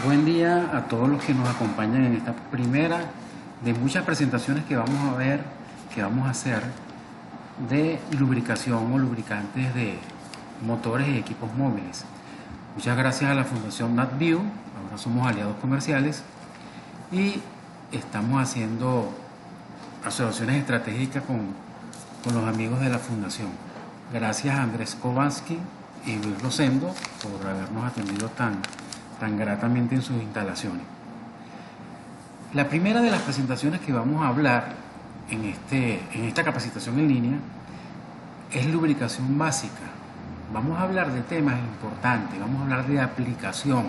Buen día a todos los que nos acompañan en esta primera de muchas presentaciones que vamos a ver, que vamos a hacer de lubricación o lubricantes de motores y equipos móviles. Muchas gracias a la Fundación NatView, ahora somos aliados comerciales y estamos haciendo asociaciones estratégicas con los amigos de la Fundación. Gracias a Andrés Kowalski y Luis Rosendo por habernos atendido tan gratamente en sus instalaciones. La primera de las presentaciones que vamos a hablar en esta capacitación en línea es lubricación básica. Vamos a hablar de temas importantes, vamos a hablar de aplicación,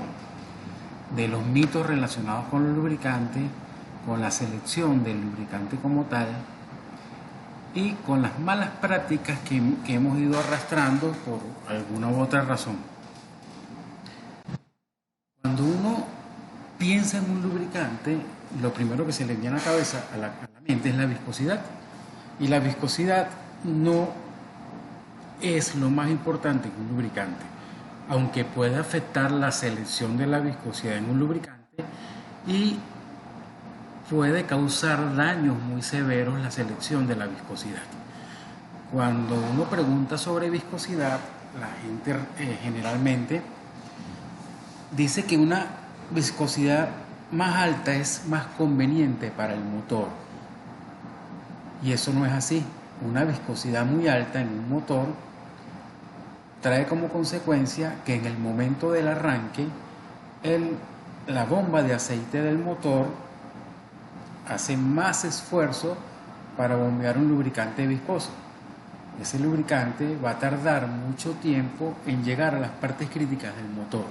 de los mitos relacionados con los lubricantes, con la selección del lubricante como tal y con las malas prácticas que hemos ido arrastrando por alguna u otra razón. Cuando uno piensa en un lubricante, lo primero que se le viene a la cabeza, a la mente, es la viscosidad. Y la viscosidad no es lo más importante en un lubricante, aunque puede afectar la selección de la viscosidad en un lubricante y puede causar daños muy severos la selección de la viscosidad. Cuando uno pregunta sobre viscosidad, la gente generalmente dice que una viscosidad más alta es más conveniente para el motor. Y eso no es así. Una viscosidad muy alta en un motor trae como consecuencia que en el momento del arranque la bomba de aceite del motor hace más esfuerzo para bombear un lubricante viscoso. Ese lubricante va a tardar mucho tiempo en llegar a las partes críticas del motor.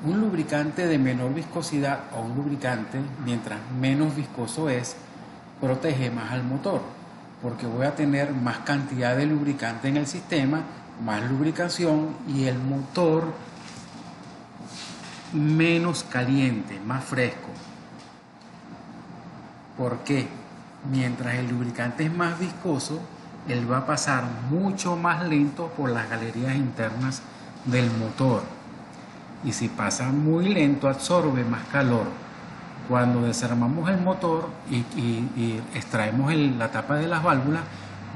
Un lubricante de menor viscosidad o un lubricante, mientras menos viscoso es, protege más al motor, porque voy a tener más cantidad de lubricante en el sistema, más lubricación y el motor menos caliente, más fresco. ¿Por qué? Mientras el lubricante es más viscoso, él va a pasar mucho más lento por las galerías internas del motor. Y si pasa muy lento, absorbe más calor. Cuando desarmamos el motor y extraemos la tapa de las válvulas,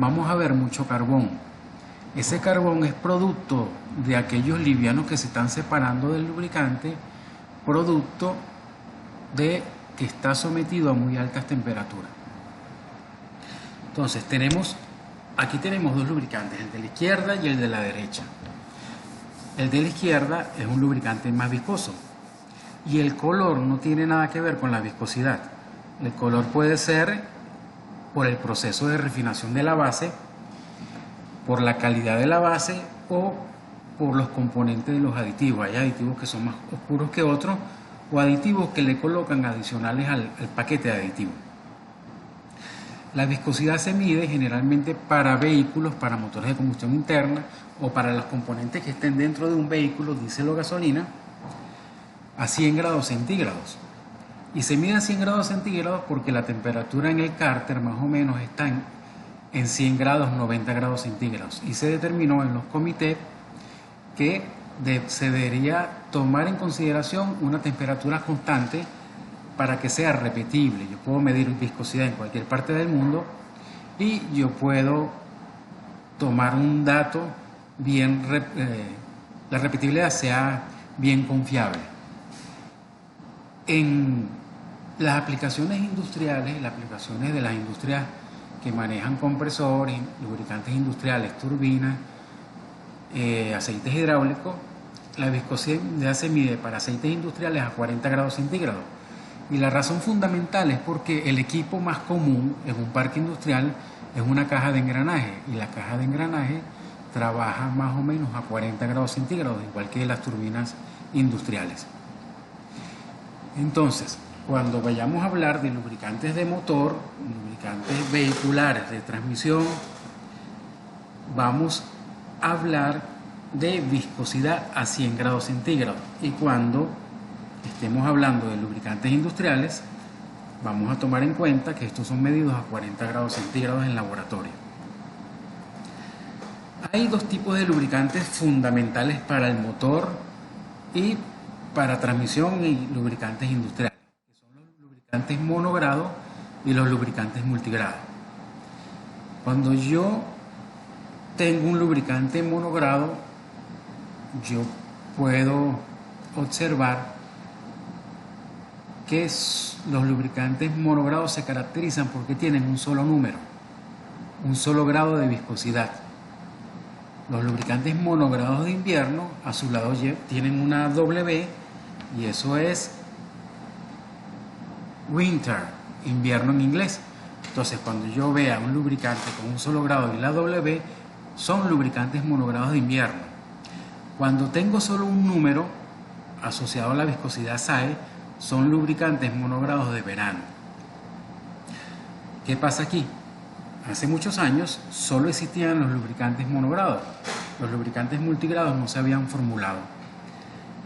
vamos a ver mucho carbón. Ese carbón es producto de aquellos livianos que se están separando del lubricante, producto de que está sometido a muy altas temperaturas. Entonces aquí tenemos dos lubricantes, el de la izquierda y el de la derecha. El de la izquierda es un lubricante más viscoso y el color no tiene nada que ver con la viscosidad. El color puede ser por el proceso de refinación de la base, por la calidad de la base o por los componentes de los aditivos. Hay aditivos que son más oscuros que otros o aditivos que le colocan adicionales al paquete de aditivos. La viscosidad se mide generalmente para vehículos, para motores de combustión interna o para los componentes que estén dentro de un vehículo, diésel o gasolina, a 100 grados centígrados. Y se mide a 100 grados centígrados porque la temperatura en el cárter más o menos está en 100 grados, 90 grados centígrados. Y se determinó en los comités que se debería tomar en consideración una temperatura constante para que sea repetible. Yo puedo medir viscosidad en cualquier parte del mundo y yo puedo tomar un dato la repetibilidad sea bien confiable. En las aplicaciones industriales, las aplicaciones de las industrias que manejan compresores, lubricantes industriales, turbinas, aceites hidráulicos, la viscosidad se mide para aceites industriales a 40 grados centígrados. Y la razón fundamental es porque el equipo más común en un parque industrial es una caja de engranaje y la caja de engranaje trabaja más o menos a 40 grados centígrados, igual que las turbinas industriales. Entonces, cuando vayamos a hablar de lubricantes de motor, lubricantes vehiculares de transmisión, vamos a hablar de viscosidad a 100 grados centígrados. Y cuando estemos hablando de lubricantes industriales, vamos a tomar en cuenta que estos son medidos a 40 grados centígrados en laboratorio. Hay dos tipos de lubricantes fundamentales para el motor y para transmisión y lubricantes industriales, que son los lubricantes monogrado y los lubricantes multigrado. Cuando yo tengo un lubricante monogrado, yo puedo observar que los lubricantes monogrados se caracterizan porque tienen un solo número, un solo grado de viscosidad. Los lubricantes monogrados de invierno a su lado tienen una W y eso es winter, invierno en inglés. Entonces cuando yo vea un lubricante con un solo grado y la W, son lubricantes monogrados de invierno. Cuando tengo solo un número asociado a la viscosidad SAE, son lubricantes monogrados de verano. ¿Qué pasa aquí? Hace muchos años solo existían los lubricantes monogrados. Los lubricantes multigrados no se habían formulado.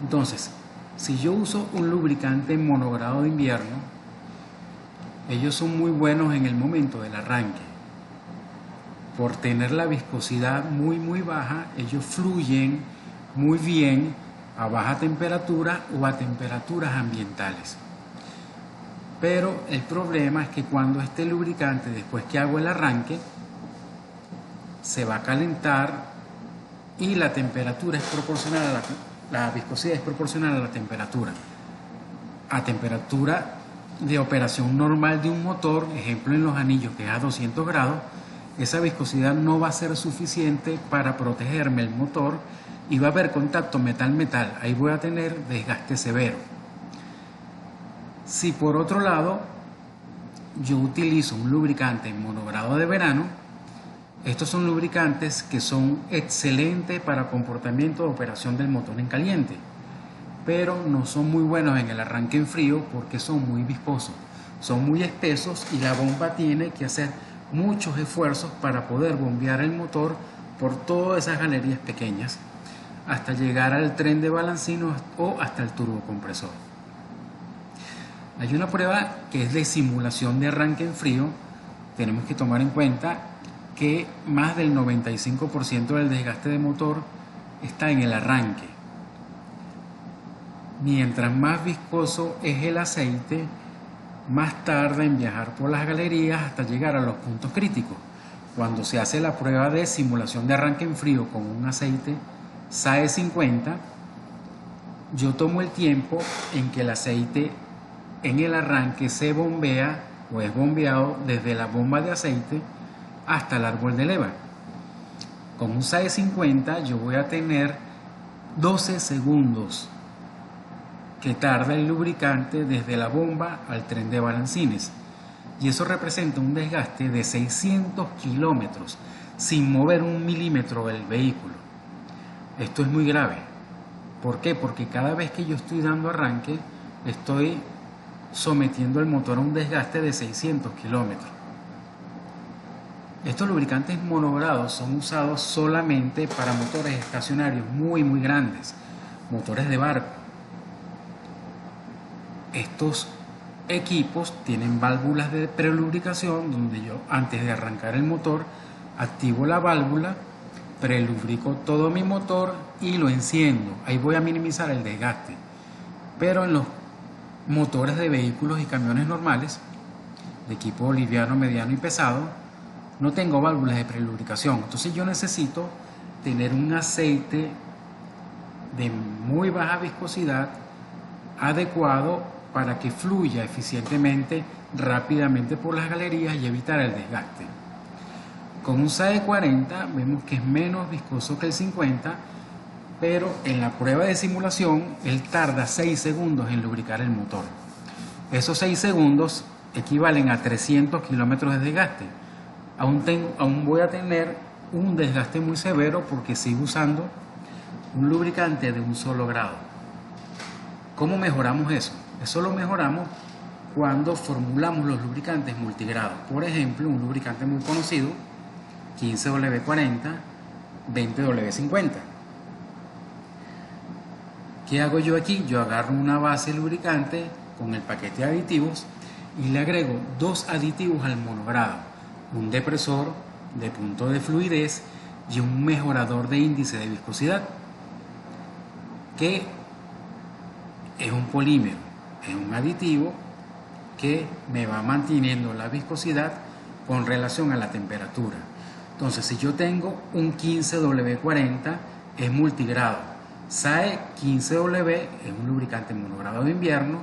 Entonces, si yo uso un lubricante monogrado de invierno, ellos son muy buenos en el momento del arranque. Por tener la viscosidad muy baja, ellos fluyen muy bien a baja temperatura o a temperaturas ambientales. Pero el problema es que cuando este lubricante, después que hago el arranque, se va a calentar y la temperatura es proporcional a la viscosidad es proporcional a la temperatura. A temperatura de operación normal de un motor, ejemplo en los anillos que es a 200 grados, esa viscosidad no va a ser suficiente para protegerme el motor y va a haber contacto metal-metal. Ahí voy a tener desgaste severo. Si por otro lado yo utilizo un lubricante monogrado de verano, estos son lubricantes que son excelentes para comportamiento de operación del motor en caliente, pero no son muy buenos en el arranque en frío porque son muy viscosos, son muy espesos y la bomba tiene que hacer muchos esfuerzos para poder bombear el motor por todas esas galerías pequeñas hasta llegar al tren de balancino o hasta el turbocompresor. Hay una prueba que es de simulación de arranque en frío. Tenemos que tomar en cuenta que más del 95% del desgaste de motor está en el arranque. Mientras más viscoso es el aceite, más tarda en viajar por las galerías hasta llegar a los puntos críticos. Cuando se hace la prueba de simulación de arranque en frío con un aceite SAE 50, yo tomo el tiempo en que el aceite en el arranque se bombea o es bombeado desde la bomba de aceite hasta el árbol de leva. Con un SAE 50 yo voy a tener 12 segundos que tarda el lubricante desde la bomba al tren de balancines, y eso representa un desgaste de 600 kilómetros sin mover un milímetro del vehículo. Esto es muy grave. ¿Por qué? Porque cada vez que yo estoy dando arranque estoy sometiendo el motor a un desgaste de 600 kilómetros. Estos lubricantes monogrados son usados solamente para motores estacionarios muy grandes, motores de barco. Estos equipos tienen válvulas de prelubricación donde yo, antes de arrancar el motor, activo la válvula, prelubrico todo mi motor y lo enciendo. Ahí voy a minimizar el desgaste. Pero en los motores de vehículos y camiones normales, de equipo liviano, mediano y pesado, no tengo válvulas de prelubricación. Entonces yo necesito tener un aceite de muy baja viscosidad adecuado para que fluya eficientemente, rápidamente por las galerías y evitar el desgaste. Con un SAE 40 vemos que es menos viscoso que el 50, pero en la prueba de simulación él tarda 6 segundos en lubricar el motor. Esos 6 segundos equivalen a 300 kilómetros de desgaste. Aún voy a tener un desgaste muy severo porque sigo usando un lubricante de un solo grado. ¿Cómo mejoramos eso? Eso lo mejoramos cuando formulamos los lubricantes multigrados. Por ejemplo, un lubricante muy conocido, 15W40, 20W50. ¿Qué hago yo aquí? Yo agarro una base lubricante con el paquete de aditivos y le agrego 2 aditivos al monogrado, un depresor de punto de fluidez y un mejorador de índice de viscosidad, que es un polímero, es un aditivo que me va manteniendo la viscosidad con relación a la temperatura. Entonces, si yo tengo un 15W40, es multigrado. SAE 15W es un lubricante monogrado de invierno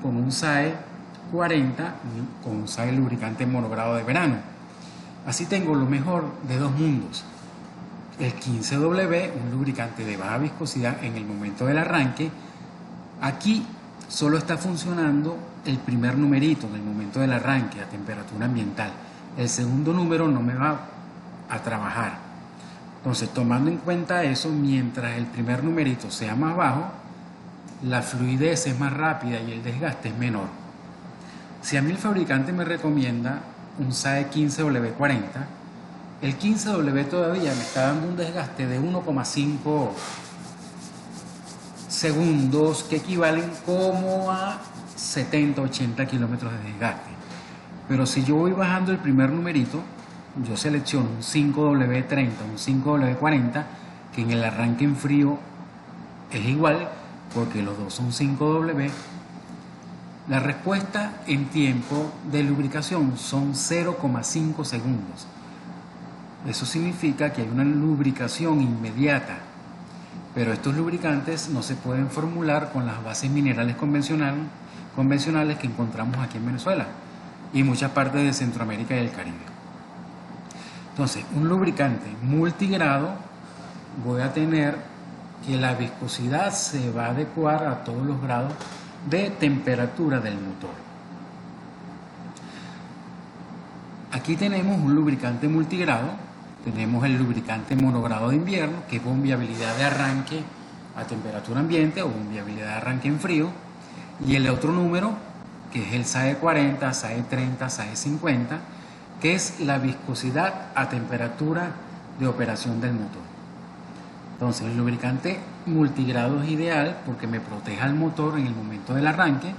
con un SAE 40, con un SAE lubricante monogrado de verano. Así tengo lo mejor de dos mundos. El 15W, un lubricante de baja viscosidad en el momento del arranque. Aquí solo está funcionando el primer numerito en el momento del arranque a temperatura ambiental. El segundo número no me va a trabajar. Entonces, tomando en cuenta eso, mientras el primer numerito sea más bajo, la fluidez es más rápida y el desgaste es menor. Si a mí el fabricante me recomienda un SAE 15W40, el 15W todavía me está dando un desgaste de 1,5 segundos, que equivalen como a 70-80 kilómetros de desgaste. Pero si yo voy bajando el primer numerito, yo selecciono un 5W30, un 5W40, que en el arranque en frío es igual, porque los dos son 5W. La respuesta en tiempo de lubricación son 0,5 segundos. Eso significa que hay una lubricación inmediata, pero estos lubricantes no se pueden formular con las bases minerales convencionales que encontramos aquí en Venezuela y muchas partes de Centroamérica y el Caribe. Entonces, un lubricante multigrado, voy a tener que la viscosidad se va a adecuar a todos los grados de temperatura del motor. Aquí tenemos un lubricante multigrado. Tenemos el lubricante monogrado de invierno, que es bombeabilidad de arranque a temperatura ambiente o bombeabilidad de arranque en frío. Y el otro número, que es el SAE 40, SAE 30, SAE 50, que es la viscosidad a temperatura de operación del motor. Entonces, el lubricante multigrado es ideal porque me protege al motor en el momento del arranque.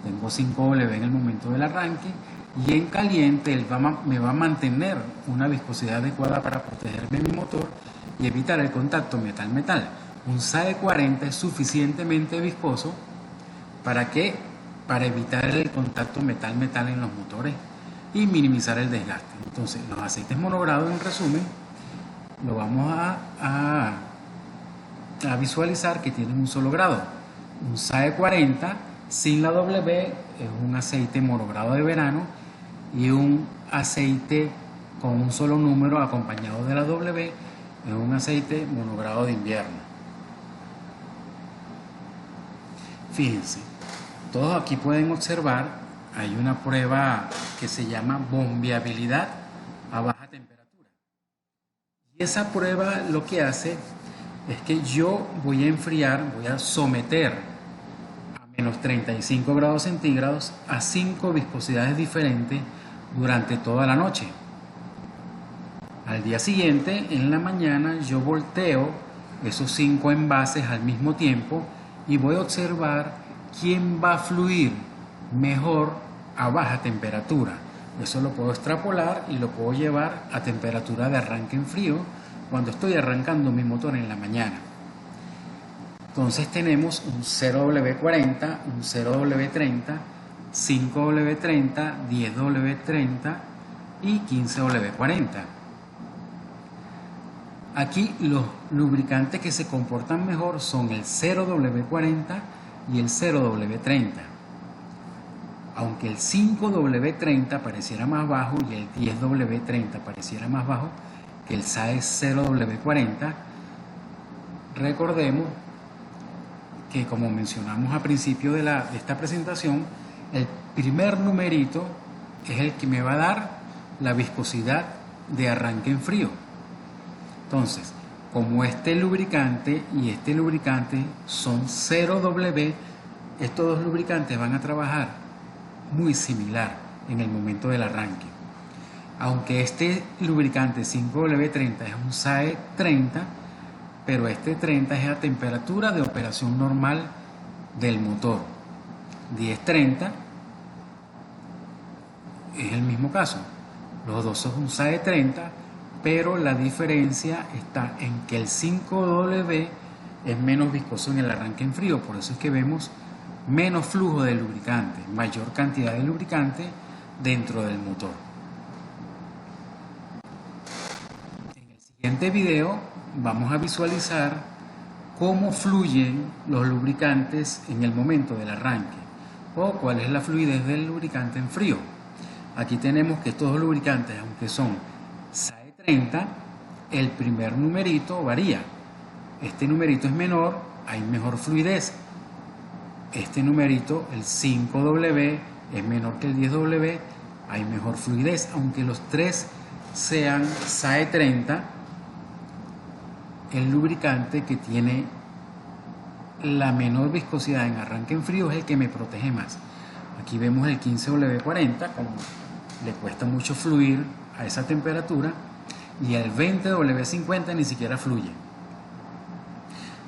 Tengo 5W en el momento del arranque. Y en caliente él me va a mantener una viscosidad adecuada para protegerme mi motor y evitar el contacto metal-metal. Un SAE 40 es suficientemente viscoso para evitar el contacto metal-metal en los motores y minimizar el desgaste. Entonces, los aceites monogrados, en resumen, lo vamos a visualizar que tienen un solo grado. Un SAE 40 sin la W es un aceite monogrado de verano, y un aceite con un solo número acompañado de la W es un aceite monogrado de invierno. Fíjense, todos aquí pueden observar, hay una prueba que se llama bombeabilidad a baja temperatura. Y esa prueba lo que hace es que yo voy a enfriar, voy a someter a menos 35 grados centígrados a 5 viscosidades diferentes durante toda la noche. Al día siguiente, en la mañana, yo volteo esos 5 envases al mismo tiempo y voy a observar quién va a fluir mejor a baja temperatura. Eso lo puedo extrapolar y lo puedo llevar a temperatura de arranque en frío cuando estoy arrancando mi motor en la mañana. Entonces tenemos un 0W40, un 0W30, 5W30, 10W30 y 15W40. Aquí los lubricantes que se comportan mejor son el 0W40 y el 0W30. Aunque el 5W30 pareciera más bajo y el 10W30 pareciera más bajo que el SAE 0W40, recordemos que, como mencionamos al principio de esta presentación, el primer numerito es el que me va a dar la viscosidad de arranque en frío. Entonces, como este lubricante y este lubricante son 0W, estos dos lubricantes van a trabajar muy similar en el momento del arranque. Aunque este lubricante 5W30 es un SAE 30, pero este 30 es a temperatura de operación normal del motor. 1030 es el mismo caso. Los dos son un SAE 30, pero la diferencia está en que el 5W es menos viscoso en el arranque en frío. Por eso es que vemos menos flujo de lubricante, mayor cantidad de lubricante dentro del motor. En el siguiente video vamos a visualizar cómo fluyen los lubricantes en el momento del arranque o cuál es la fluidez del lubricante en frío. Aquí tenemos que estos lubricantes, aunque son SAE 30, el primer numerito varía. Este numerito es menor, hay mejor fluidez. Este numerito, el 5W, es menor que el 10W, hay mejor fluidez. Aunque los tres sean SAE 30, el lubricante que tiene la menor viscosidad en arranque en frío es el que me protege más. Aquí vemos el 15W40, como le cuesta mucho fluir a esa temperatura, y el 20W50 ni siquiera fluye.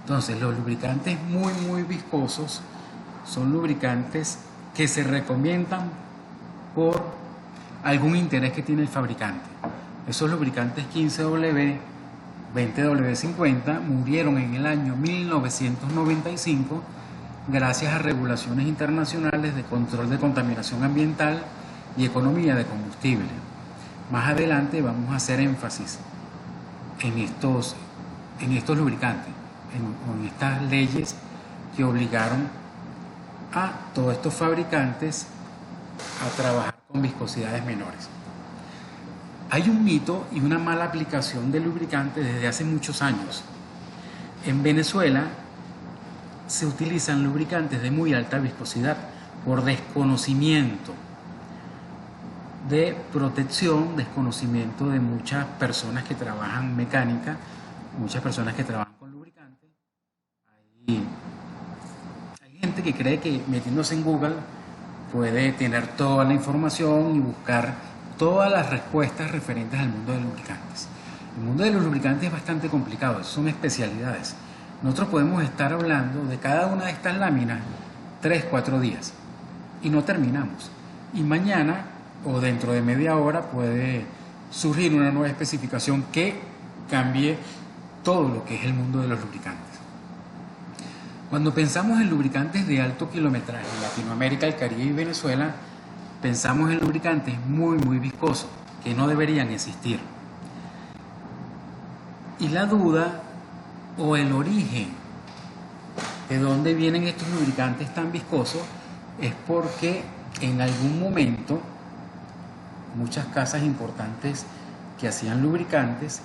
Entonces, los lubricantes muy viscosos son lubricantes que se recomiendan por algún interés que tiene el fabricante. Esos lubricantes 15W, 20W50 murieron en el año 1995 gracias a regulaciones internacionales de control de contaminación ambiental y economía de combustible. Más adelante vamos a hacer énfasis en estos lubricantes, en estas leyes que obligaron a todos estos fabricantes a trabajar con viscosidades menores. Hay un mito y una mala aplicación de lubricantes desde hace muchos años. En Venezuela se utilizan lubricantes de muy alta viscosidad por desconocimiento de protección, desconocimiento de muchas personas que trabajan mecánica, muchas personas que trabajan con lubricantes. Hay gente que cree que metiéndose en Google puede tener toda la información y buscar todas las respuestas referentes al mundo de los lubricantes. El mundo de los lubricantes es bastante complicado, son especialidades. Nosotros podemos estar hablando de cada una de estas láminas 3-4 días y no terminamos. Y mañana o dentro de media hora puede surgir una nueva especificación que cambie todo lo que es el mundo de los lubricantes. Cuando pensamos en lubricantes de alto kilometraje en Latinoamérica, el Caribe y Venezuela, pensamos en lubricantes muy viscosos que no deberían existir. Y la duda o el origen de dónde vienen estos lubricantes tan viscosos es porque en algún momento muchas casas importantes que hacían lubricantes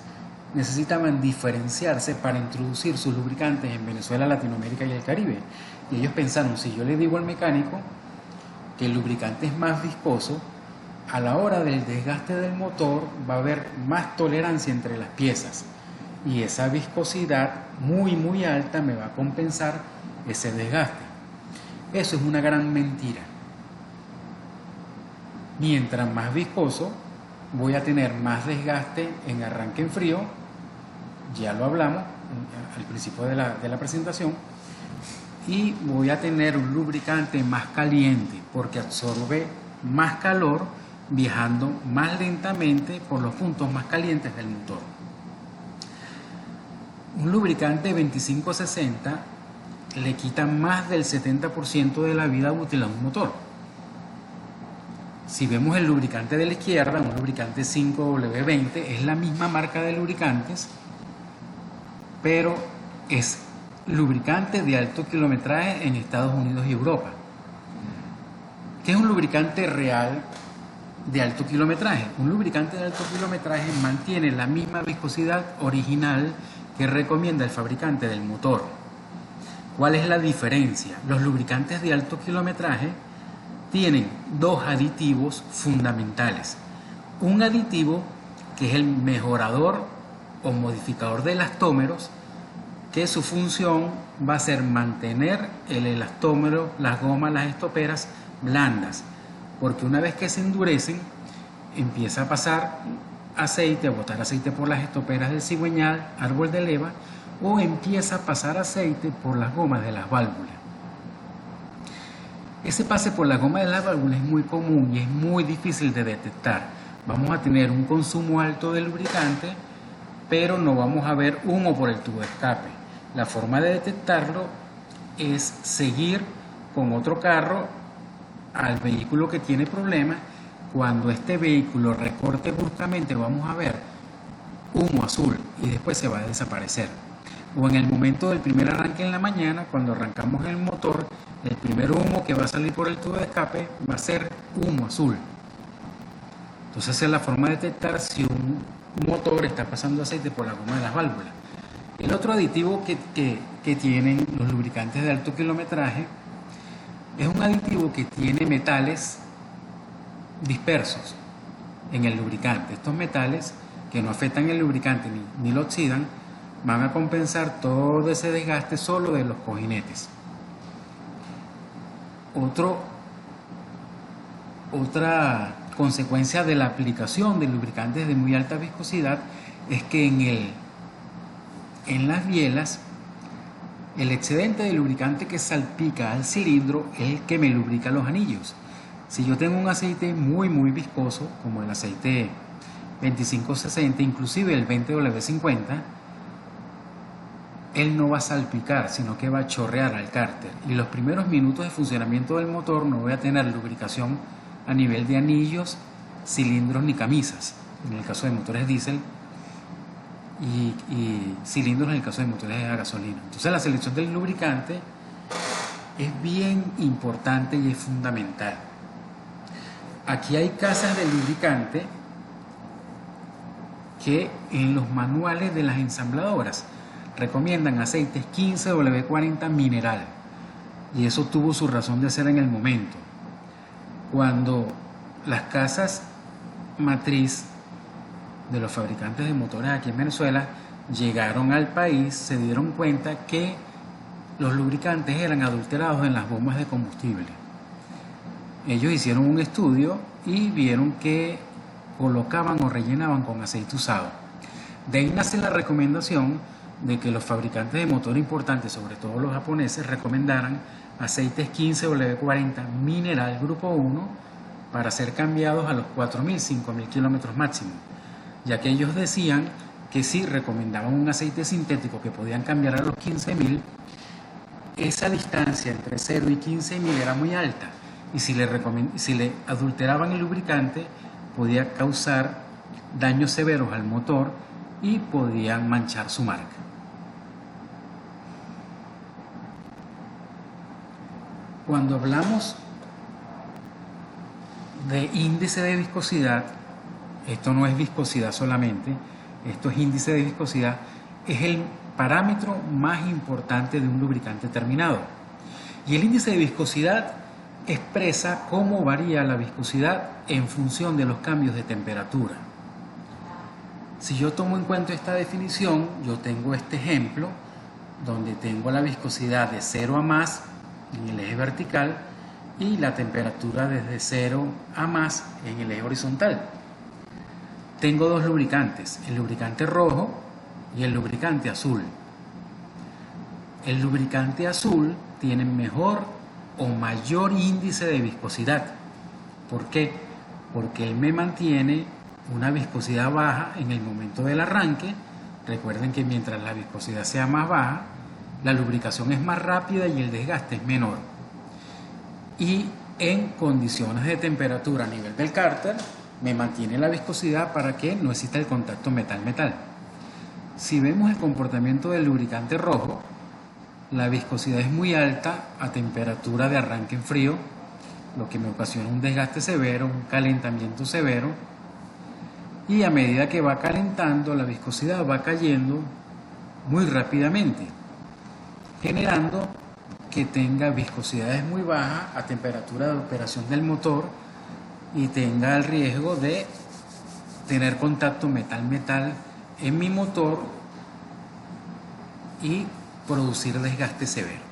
necesitaban diferenciarse para introducir sus lubricantes en Venezuela, Latinoamérica y el Caribe. Y ellos pensaron, si yo le digo al mecánico que el lubricante es más viscoso, a la hora del desgaste del motor va a haber más tolerancia entre las piezas y esa viscosidad muy alta me va a compensar ese desgaste. Eso es una gran mentira. Mientras más viscoso, voy a tener más desgaste en arranque en frío, ya lo hablamos al principio de la presentación, y voy a tener un lubricante más caliente porque absorbe más calor viajando más lentamente por los puntos más calientes del motor. Un lubricante 2560 le quita más del 70% de la vida útil a un motor. Si vemos el lubricante de la izquierda, un lubricante 5W20, es la misma marca de lubricantes, pero es lubricante de alto kilometraje en Estados Unidos y Europa. ¿Qué es un lubricante real de alto kilometraje? Un lubricante de alto kilometraje mantiene la misma viscosidad original que recomienda el fabricante del motor. ¿Cuál es la diferencia? Los lubricantes de alto kilometraje tienen dos aditivos fundamentales. Un aditivo que es el mejorador o modificador de elastómeros, que su función va a ser mantener el elastómero, las gomas, las estoperas blandas, porque una vez que se endurecen empieza a pasar aceite, a botar aceite por las estoperas del cigüeñal, árbol de leva, o empieza a pasar aceite por las gomas de las válvulas. Ese pase por la goma de las válvulas es muy común y es muy difícil de detectar. Vamos a tener un consumo alto de lubricante, pero no vamos a ver humo por el tubo de escape. La forma de detectarlo es seguir con otro carro al vehículo que tiene problemas. Cuando este vehículo recorte bruscamente, vamos a ver humo azul y después se va a desaparecer. O en el momento del primer arranque en la mañana, cuando arrancamos el motor, el primer humo que va a salir por el tubo de escape va a ser humo azul. Entonces esa es la forma de detectar si un motor está pasando aceite por la goma de las válvulas. El otro aditivo que tienen los lubricantes de alto kilometraje es un aditivo que tiene metales dispersos en el lubricante. Estos metales que no afectan el lubricante ni lo oxidan van a compensar todo ese desgaste solo de los cojinetes. Otra consecuencia de la aplicación de lubricantes de muy alta viscosidad es que en las bielas el excedente de lubricante que salpica al cilindro es el que me lubrica los anillos. Si yo tengo un aceite muy viscoso, como el aceite 2560, inclusive el 20W50, él no va a salpicar, sino que va a chorrear al cárter. Y los primeros minutos de funcionamiento del motor no voy a tener lubricación a nivel de anillos, cilindros ni camisas, en el caso de motores diésel, y cilindros en el caso de motores a gasolina. Entonces la selección del lubricante es bien importante y es fundamental. Aquí hay casas de lubricante que en los manuales de las ensambladoras recomiendan aceites 15W40 mineral, y eso tuvo su razón de ser en el momento. Cuando las casas matriz de los fabricantes de motores aquí en Venezuela llegaron al país, se dieron cuenta que los lubricantes eran adulterados en las bombas de combustible. Ellos hicieron un estudio y vieron que colocaban o rellenaban con aceite usado. De ahí nace la recomendación de que los fabricantes de motor importantes, sobre todo los japoneses, recomendaran aceites 15W40 mineral grupo 1 para ser cambiados a los 4.000, 5.000 kilómetros máximo, ya que ellos decían que si recomendaban un aceite sintético que podían cambiar a los 15.000, esa distancia entre 0 y 15.000 era muy alta, y si le adulteraban el lubricante podía causar daños severos al motor y podían manchar su marca. Cuando hablamos de índice de viscosidad, esto no es viscosidad solamente, esto es índice de viscosidad, es el parámetro más importante de un lubricante terminado. Y el índice de viscosidad expresa cómo varía la viscosidad en función de los cambios de temperatura. Si yo tomo en cuenta esta definición, yo tengo este ejemplo donde tengo la viscosidad de 0 a más en el eje vertical y la temperatura desde 0 a más en el eje horizontal. Tengo dos lubricantes, el lubricante rojo y el lubricante azul. El lubricante azul tiene mejor o mayor índice de viscosidad. ¿Por qué? Porque él me mantiene una viscosidad baja en el momento del arranque. Recuerden que mientras la viscosidad sea más baja, la lubricación es más rápida y el desgaste es menor. Y en condiciones de temperatura a nivel del cárter, me mantiene la viscosidad para que no exista el contacto metal-metal. Si vemos el comportamiento del lubricante rojo, la viscosidad es muy alta a temperatura de arranque en frío, lo que me ocasiona un desgaste severo, un calentamiento severo, y a medida que va calentando, la viscosidad va cayendo muy rápidamente, generando que tenga viscosidades muy bajas a temperatura de operación del motor y tenga el riesgo de tener contacto metal-metal en mi motor y producir desgaste severo.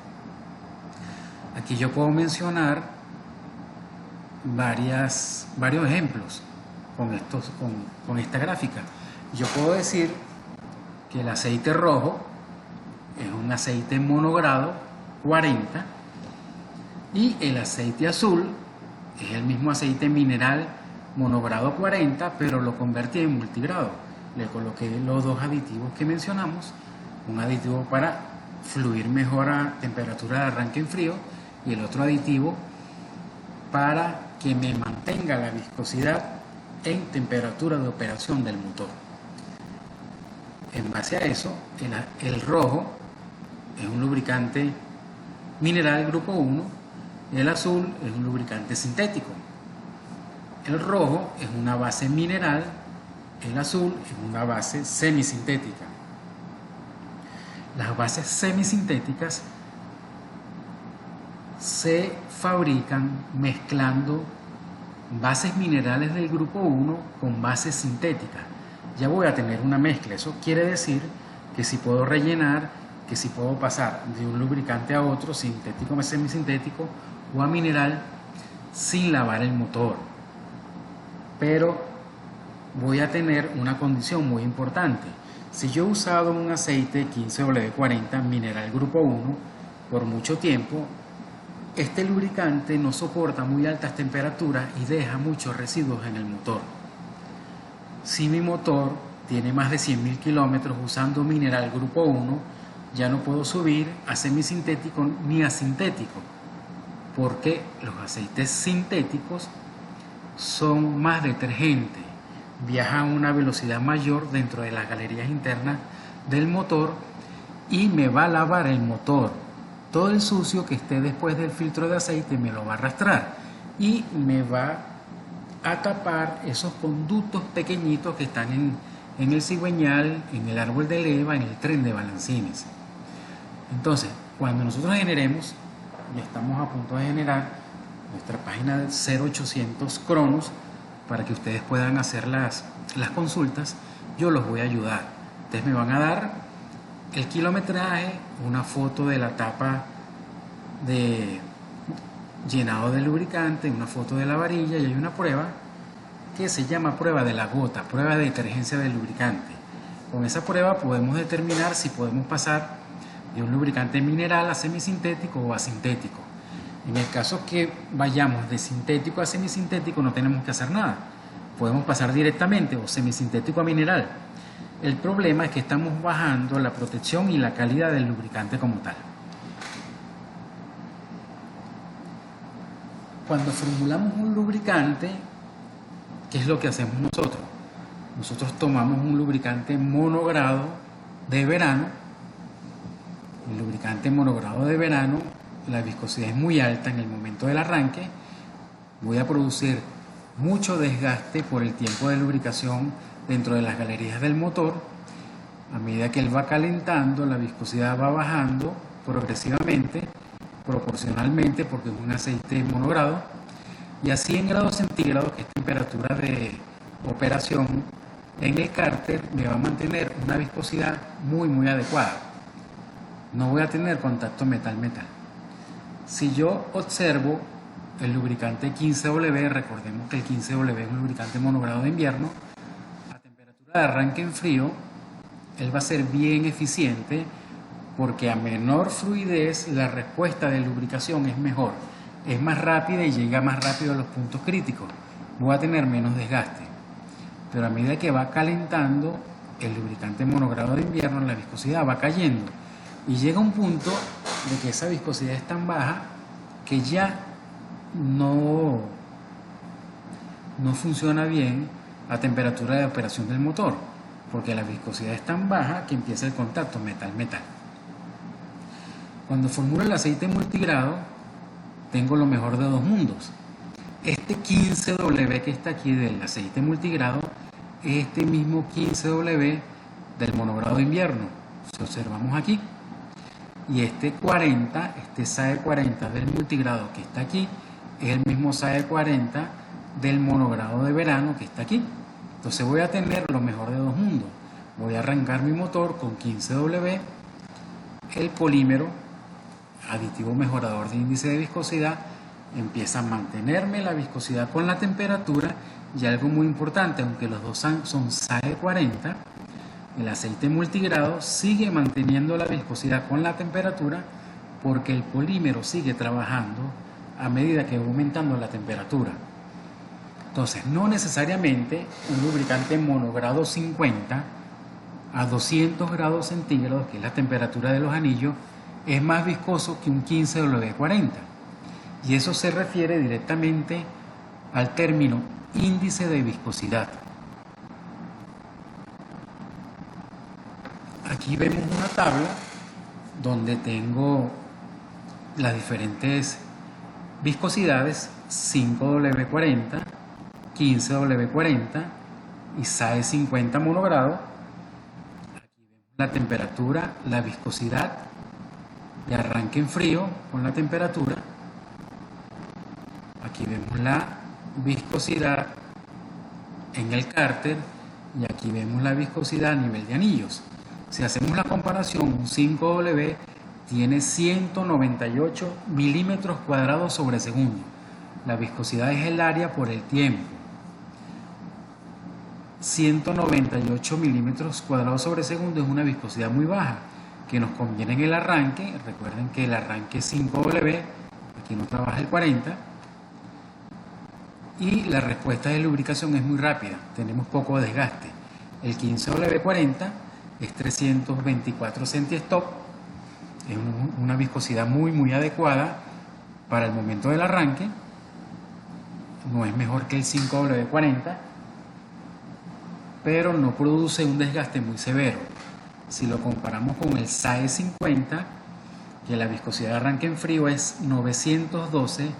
Aquí yo puedo mencionar varios ejemplos con esta gráfica. Yo puedo decir que el aceite rojo es un aceite monogrado 40 y el aceite azul es el mismo aceite mineral monogrado 40, pero lo convertí en multigrado. Le coloqué los dos aditivos que mencionamos, un aditivo para fluir mejor a temperatura de arranque en frío, y el otro aditivo para que me mantenga la viscosidad en temperatura de operación del motor. En base a eso, el rojo es un lubricante mineral grupo 1, el azul es un lubricante sintético. El rojo es una base mineral, el azul es una base semisintética. Las bases semisintéticas se fabrican mezclando bases minerales del grupo 1 con bases sintéticas. Ya voy a tener una mezcla. Eso quiere decir que si puedo rellenar, que si puedo pasar de un lubricante a otro, sintético a semisintético o a mineral, sin lavar el motor. Pero voy a tener una condición muy importante. Si yo he usado un aceite 15W40 mineral grupo 1 por mucho tiempo, este lubricante no soporta muy altas temperaturas y deja muchos residuos en el motor. Si mi motor tiene más de 100.000 kilómetros usando mineral grupo 1, ya no puedo subir a semisintético ni a sintético, porque los aceites sintéticos son más detergentes, viajan a una velocidad mayor dentro de las galerías internas del motor y me va a lavar el motor. Todo el sucio que esté después del filtro de aceite me lo va a arrastrar y me va a tapar esos conductos pequeñitos que están en el cigüeñal, en el árbol de leva, en el tren de balancines. Entonces, cuando nosotros generemos, y estamos a punto de generar nuestra página de 0800 Cronos, para que ustedes puedan hacer las consultas, yo los voy a ayudar. Ustedes me van a dar el kilometraje, una foto de la tapa de llenado de lubricante, una foto de la varilla, y hay una prueba que se llama prueba de la gota, prueba de detergencia del lubricante. Con esa prueba podemos determinar si podemos pasar de un lubricante mineral a semisintético o a sintético. En el caso que vayamos de sintético a semisintético no tenemos que hacer nada, podemos pasar directamente o semisintético a mineral. El problema es que estamos bajando la protección y la calidad del lubricante como tal. Cuando formulamos un lubricante, ¿qué es lo que hacemos nosotros? Nosotros tomamos un lubricante monogrado de verano. El lubricante monogrado de verano, la viscosidad es muy alta en el momento del arranque. Voy a producir mucho desgaste por el tiempo de lubricación dentro de las galerías del motor. A medida que él va calentando, la viscosidad va bajando progresivamente, proporcionalmente, porque es un aceite monogrado, y a 100 grados centígrados, que es temperatura de operación en el cárter, me va a mantener una viscosidad muy adecuada. No voy a tener contacto metal-metal. Si yo observo el lubricante 15W, recordemos que el 15W es un lubricante monogrado de invierno, a temperatura de arranque en frío, él va a ser bien eficiente, porque a menor fluidez la respuesta de lubricación es mejor, es más rápida y llega más rápido a los puntos críticos. Voy a tener menos desgaste, pero a medida que va calentando el lubricante monogrado de invierno, la viscosidad va cayendo y llega un punto de que esa viscosidad es tan baja que ya no funciona bien a temperatura de operación del motor, porque la viscosidad es tan baja que empieza el contacto metal-metal. Cuando formulo el aceite multigrado, tengo lo mejor de dos mundos. Este 15W que está aquí del aceite multigrado es este mismo 15W del monogrado de invierno. Si observamos aquí, y este 40, este SAE 40 del multigrado que está aquí, es el mismo SAE 40 del monogrado de verano que está aquí. Entonces voy a tener lo mejor de dos mundos. Voy a arrancar mi motor con 15W, el polímero, aditivo mejorador de índice de viscosidad, empieza a mantenerme la viscosidad con la temperatura, y algo muy importante, aunque los dos son SAE 40, el aceite multigrado sigue manteniendo la viscosidad con la temperatura, porque el polímero sigue trabajando a medida que va aumentando la temperatura. Entonces, no necesariamente un lubricante monogrado 50 a 200 grados centígrados, que es la temperatura de los anillos, es más viscoso que un 15W40. Y eso se refiere directamente al término índice de viscosidad. Aquí vemos una tabla donde tengo las diferentes viscosidades: 5W40, 15W40 y SAE 50 monogrado. Aquí vemos la temperatura, la viscosidad de arranque en frío con la temperatura. Aquí vemos la viscosidad en el cárter y aquí vemos la viscosidad a nivel de anillos. Si hacemos la comparación, un 5W tiene 198 milímetros cuadrados sobre segundo. La viscosidad es el área por el tiempo. 198 milímetros cuadrados sobre segundo es una viscosidad muy baja, que nos conviene en el arranque. Recuerden que el arranque es 5W, aquí no trabaja el 40. Y la respuesta de lubricación es muy rápida, tenemos poco desgaste. El 15W40 es 324 centi-stop, es una viscosidad muy adecuada para el momento del arranque. No es mejor que el 5W40, pero no produce un desgaste muy severo. Si lo comparamos con el SAE 50, que la viscosidad de arranque en frío es 912,5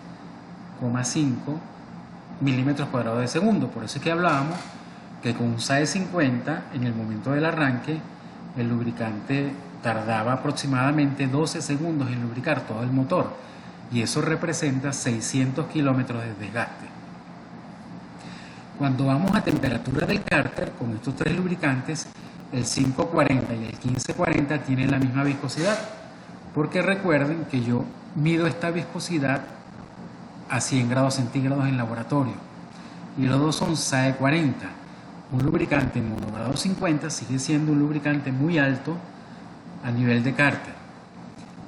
milímetros cuadrados de segundo. Por eso es que hablábamos que con un SAE 50, en el momento del arranque, el lubricante tardaba aproximadamente 12 segundos en lubricar todo el motor, y eso representa 600 kilómetros de desgaste. Cuando vamos a temperatura del cárter, con estos tres lubricantes, el 540 y el 1540 tienen la misma viscosidad, porque recuerden que yo mido esta viscosidad a 100 grados centígrados en laboratorio, y los dos son SAE 40. Un lubricante monogrado 50 sigue siendo un lubricante muy alto a nivel de cárter.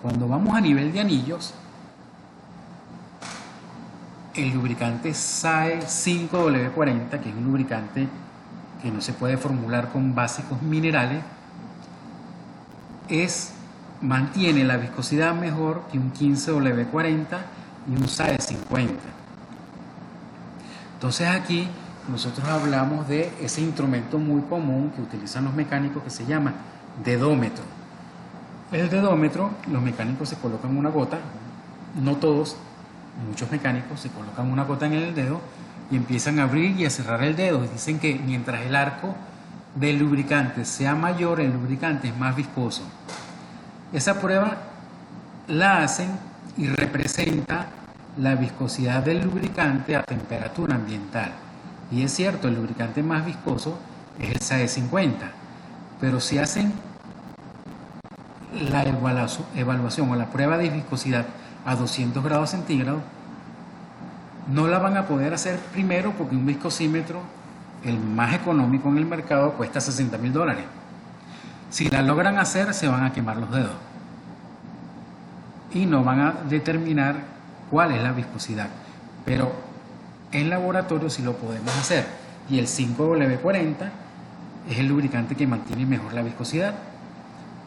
Cuando vamos a nivel de anillos, el lubricante SAE 5W40, que es un lubricante que no se puede formular con básicos minerales, mantiene la viscosidad mejor que un 15W40 y un SAE 50. Entonces aquí nosotros hablamos de ese instrumento muy común que utilizan los mecánicos, que se llama dedómetro. El dedómetro, los mecánicos se colocan una gota, no todos, muchos mecánicos se colocan una gota en el dedo y empiezan a abrir y a cerrar el dedo. Dicen que mientras el arco del lubricante sea mayor, el lubricante es más viscoso. Esa prueba la hacen y representa la viscosidad del lubricante a temperatura ambiental. Y es cierto, el lubricante más viscoso es el SAE 50, pero si hacen la evaluación o la prueba de viscosidad a 200 grados centígrados, no la van a poder hacer primero porque un viscosímetro, el más económico en el mercado, cuesta $60.000. Si la logran hacer, se van a quemar los dedos y no van a determinar cuál es la viscosidad, pero en laboratorio sí lo podemos hacer. Y el 5W40 es el lubricante que mantiene mejor la viscosidad.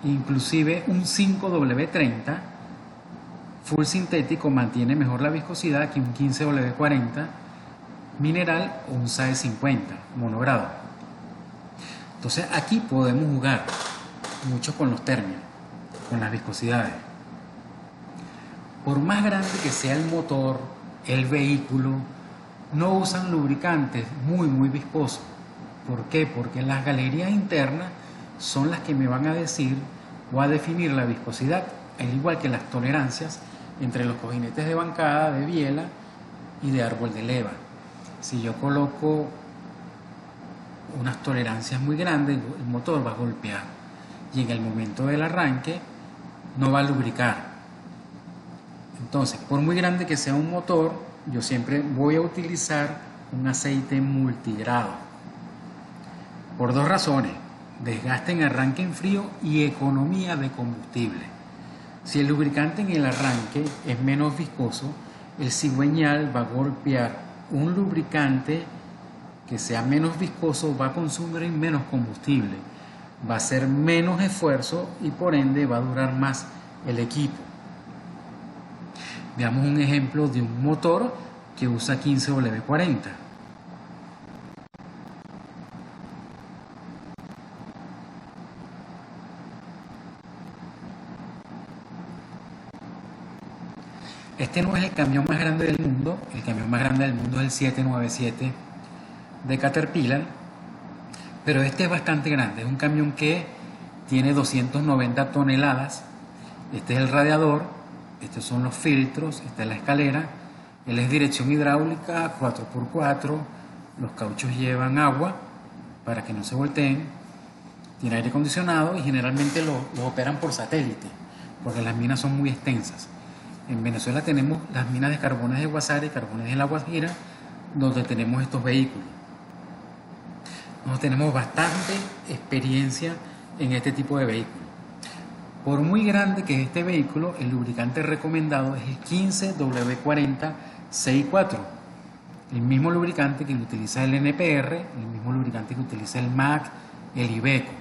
Inclusive un 5W30 full sintético mantiene mejor la viscosidad que un 15W40 mineral o un SAE 50 monogrado. Entonces aquí podemos jugar mucho con los términos, con las viscosidades. Por más grande que sea el motor, el vehículo, no usan lubricantes muy viscosos. ¿Por qué? Porque las galerías internas son las que me van a decir o a definir la viscosidad, al igual que las tolerancias entre los cojinetes de bancada, de biela y de árbol de leva. Si yo coloco unas tolerancias muy grandes, el motor va a golpear y en el momento del arranque no va a lubricar. Entonces, por muy grande que sea un motor, yo siempre voy a utilizar un aceite multigrado. Por dos razones: desgaste en arranque en frío y economía de combustible. Si el lubricante en el arranque es menos viscoso, el cigüeñal va a golpear. Un lubricante que sea menos viscoso va a consumir menos combustible. va a ser menos esfuerzo y por ende va a durar más el equipo. Veamos un ejemplo de un motor que usa 15W40. Este no es el camión más grande del mundo, el camión más grande del mundo es el 797 de Caterpillar, pero este es bastante grande, es un camión que tiene 290 toneladas, este es el radiador, estos son los filtros, esta es la escalera, él es dirección hidráulica 4x4, los cauchos llevan agua para que no se volteen, tiene aire acondicionado y generalmente lo operan por satélite, porque las minas son muy extensas. En Venezuela tenemos las minas de Carbones de Guasare y Carbones de La Guajira, donde tenemos estos vehículos. Nosotros tenemos bastante experiencia en este tipo de vehículos. Por muy grande que es este vehículo, el lubricante recomendado es el 15W4064, el mismo lubricante que utiliza el NPR, el mismo lubricante que utiliza el MAC, el Iveco.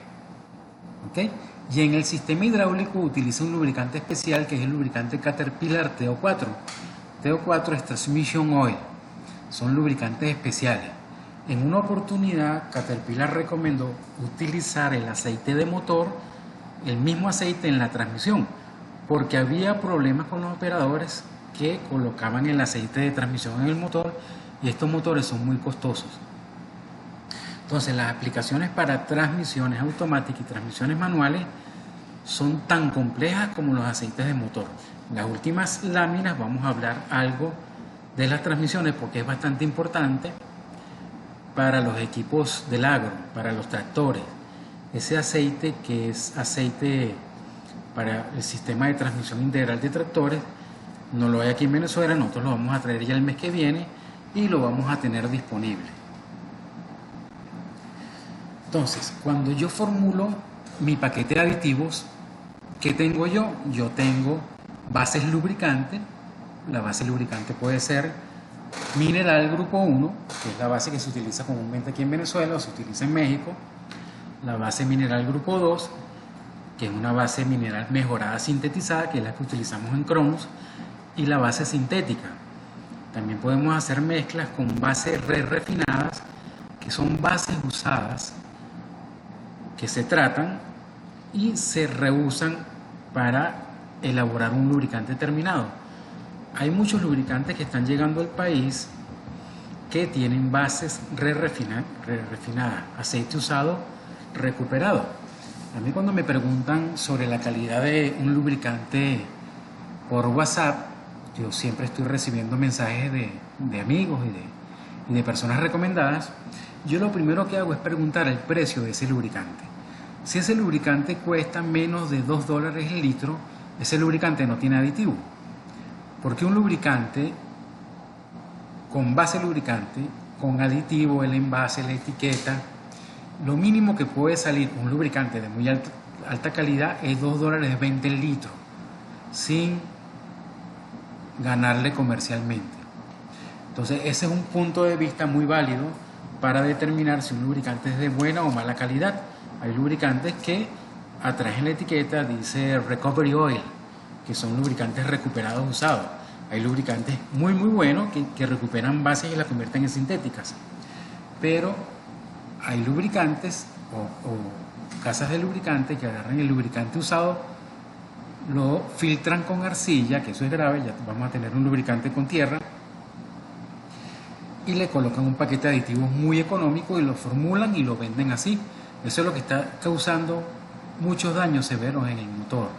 ¿Okay? Y en el sistema hidráulico utiliza un lubricante especial que es el lubricante Caterpillar TO4. TO4 es Transmission Oil, son lubricantes especiales. En una oportunidad Caterpillar recomendó utilizar el aceite de motor, el mismo aceite en la transmisión, porque había problemas con los operadores que colocaban el aceite de transmisión en el motor y estos motores son muy costosos. Entonces las aplicaciones para transmisiones automáticas y transmisiones manuales son tan complejas como los aceites de motor. En las últimas láminas vamos a hablar algo de las transmisiones porque es bastante importante para los equipos del agro, para los tractores. Ese aceite que es aceite para el sistema de transmisión integral de tractores, no lo hay aquí en Venezuela, nosotros lo vamos a traer ya el mes que viene y lo vamos a tener disponible. Entonces, cuando yo formulo mi paquete de aditivos, ¿qué tengo yo? Yo tengo bases lubricantes. La base lubricante puede ser mineral grupo 1, que es la base que se utiliza comúnmente aquí en Venezuela o se utiliza en México. La base mineral grupo 2, que es una base mineral mejorada sintetizada, que es la que utilizamos en Cronos. Y la base sintética. También podemos hacer mezclas con bases refinadas, que son bases usadas que se tratan y se reusan para elaborar un lubricante terminado. Hay muchos lubricantes que están llegando al país que tienen bases refinadas, aceite usado recuperado. A mí cuando me preguntan sobre la calidad de un lubricante por WhatsApp, yo siempre estoy recibiendo mensajes de amigos y de personas recomendadas. Yo lo primero que hago es preguntar el precio de ese lubricante. Si ese lubricante cuesta menos de $2 el litro, ese lubricante no tiene aditivo. Porque un lubricante con base lubricante, con aditivo, el envase, la etiqueta, lo mínimo que puede salir un lubricante de muy alta calidad es $2.20 el litro, sin ganarle comercialmente. Entonces ese es un punto de vista muy válido para determinar si un lubricante es de buena o mala calidad. Hay lubricantes que atrás en la etiqueta dice Recovery Oil, que son lubricantes recuperados usados. Hay lubricantes muy buenos que recuperan bases y las convierten en sintéticas. Pero hay lubricantes o casas de lubricante que agarran el lubricante usado, lo filtran con arcilla, que eso es grave, ya vamos a tener un lubricante con tierra, y le colocan un paquete de aditivos muy económico y lo formulan y lo venden así. Eso es lo que está causando muchos daños severos en el motor.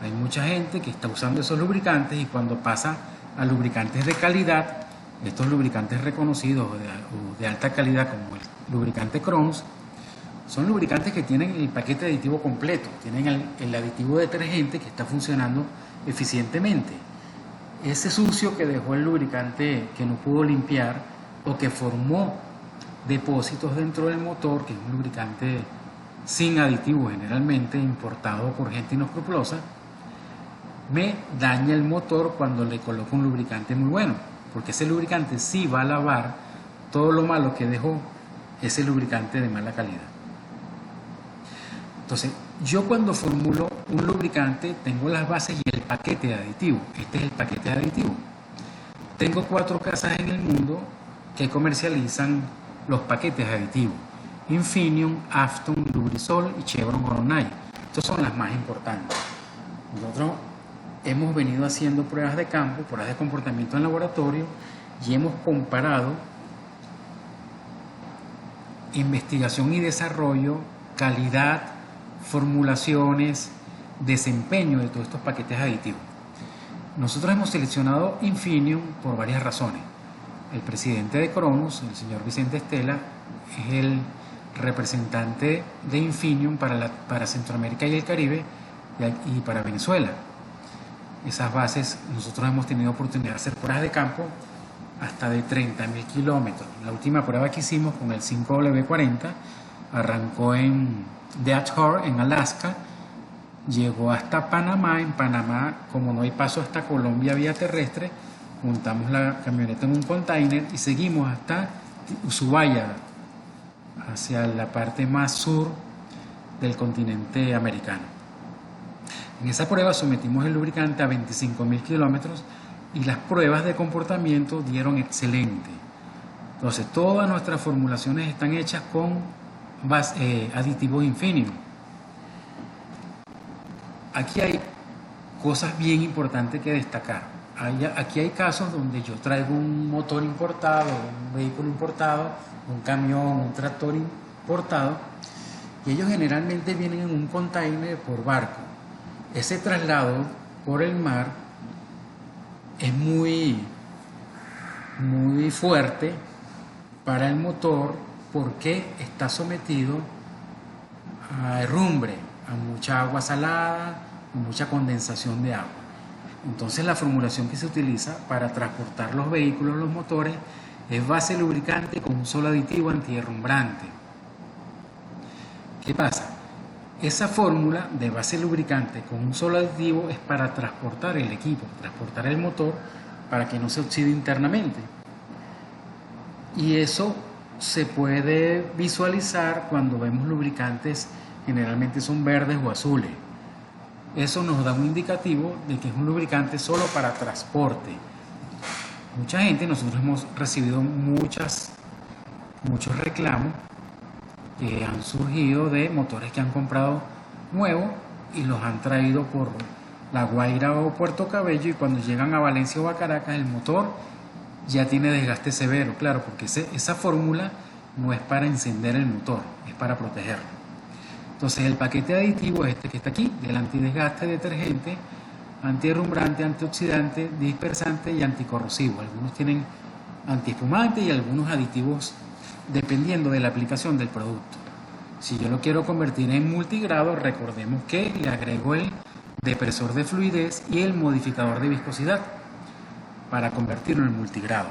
Hay mucha gente que está usando esos lubricantes y cuando pasa a lubricantes de calidad, estos lubricantes reconocidos o de alta calidad como el lubricante Cronos, son lubricantes que tienen el paquete de aditivo completo, tienen el aditivo detergente que está funcionando eficientemente. Ese sucio que dejó el lubricante que no pudo limpiar o que formó depósitos dentro del motor, que es un lubricante sin aditivo generalmente importado por gente inescrupulosa, me daña el motor cuando le coloco un lubricante muy bueno, porque ese lubricante sí va a lavar todo lo malo que dejó ese lubricante de mala calidad. Entonces, yo cuando formulo un lubricante tengo las bases y el paquete de aditivo. Este es el paquete de aditivo. Tengo 4 casas en el mundo que comercializan los paquetes de aditivos: Infineon, Afton, Lubrisol y Chevron Oronay. Estas son las más importantes. Nosotros hemos venido haciendo pruebas de campo, pruebas de comportamiento en laboratorio, y hemos comparado investigación y desarrollo, calidad, formulaciones, desempeño de todos estos paquetes aditivos. Nosotros hemos seleccionado Infineon por varias razones. El presidente de Cronos, el señor Vicente Estela, es el representante de Infineon para Centroamérica y el Caribe y para Venezuela. Esas bases, nosotros hemos tenido oportunidad de hacer pruebas de campo hasta de 30.000 kilómetros. La última prueba que hicimos con el 5W40 arrancó en Death Harbor, en Alaska, llegó hasta Panamá. En Panamá, como no hay paso hasta Colombia vía terrestre, montamos la camioneta en un container y seguimos hasta Ushuaia, hacia la parte más sur del continente americano. En esa prueba sometimos el lubricante a 25.000 kilómetros y las pruebas de comportamiento dieron excelente. Entonces, todas nuestras formulaciones están hechas con aditivos Infineon. Aquí hay cosas bien importantes que destacar. Aquí hay casos donde yo traigo un motor importado, un vehículo importado, un camión, un tractor importado, y ellos generalmente vienen en un container por barco. Ese traslado por el mar es muy fuerte para el motor porque está sometido a herrumbre, a mucha agua salada, a mucha condensación de agua. Entonces la formulación que se utiliza para transportar los vehículos, los motores, es base lubricante con un solo aditivo antiherrumbrante. ¿Qué pasa? Esa fórmula de base lubricante con un solo aditivo es para transportar el equipo, transportar el motor para que no se oxide internamente. Y eso se puede visualizar cuando vemos lubricantes, generalmente son verdes o azules. Eso nos da un indicativo de que es un lubricante solo para transporte. Mucha gente, nosotros hemos recibido muchos reclamos que han surgido de motores que han comprado nuevos y los han traído por La Guaira o Puerto Cabello, y cuando llegan a Valencia o a Caracas el motor ya tiene desgaste severo, claro, porque esa fórmula no es para encender el motor, es para protegerlo. Entonces el paquete aditivo es este que está aquí, del antidesgaste, detergente, antiherrumbrante, antioxidante, dispersante y anticorrosivo. Algunos tienen antiespumante y algunos aditivos dependiendo de la aplicación del producto. Si yo lo quiero convertir en multigrado, recordemos que le agrego el depresor de fluidez y el modificador de viscosidad para convertirlo en multigrado.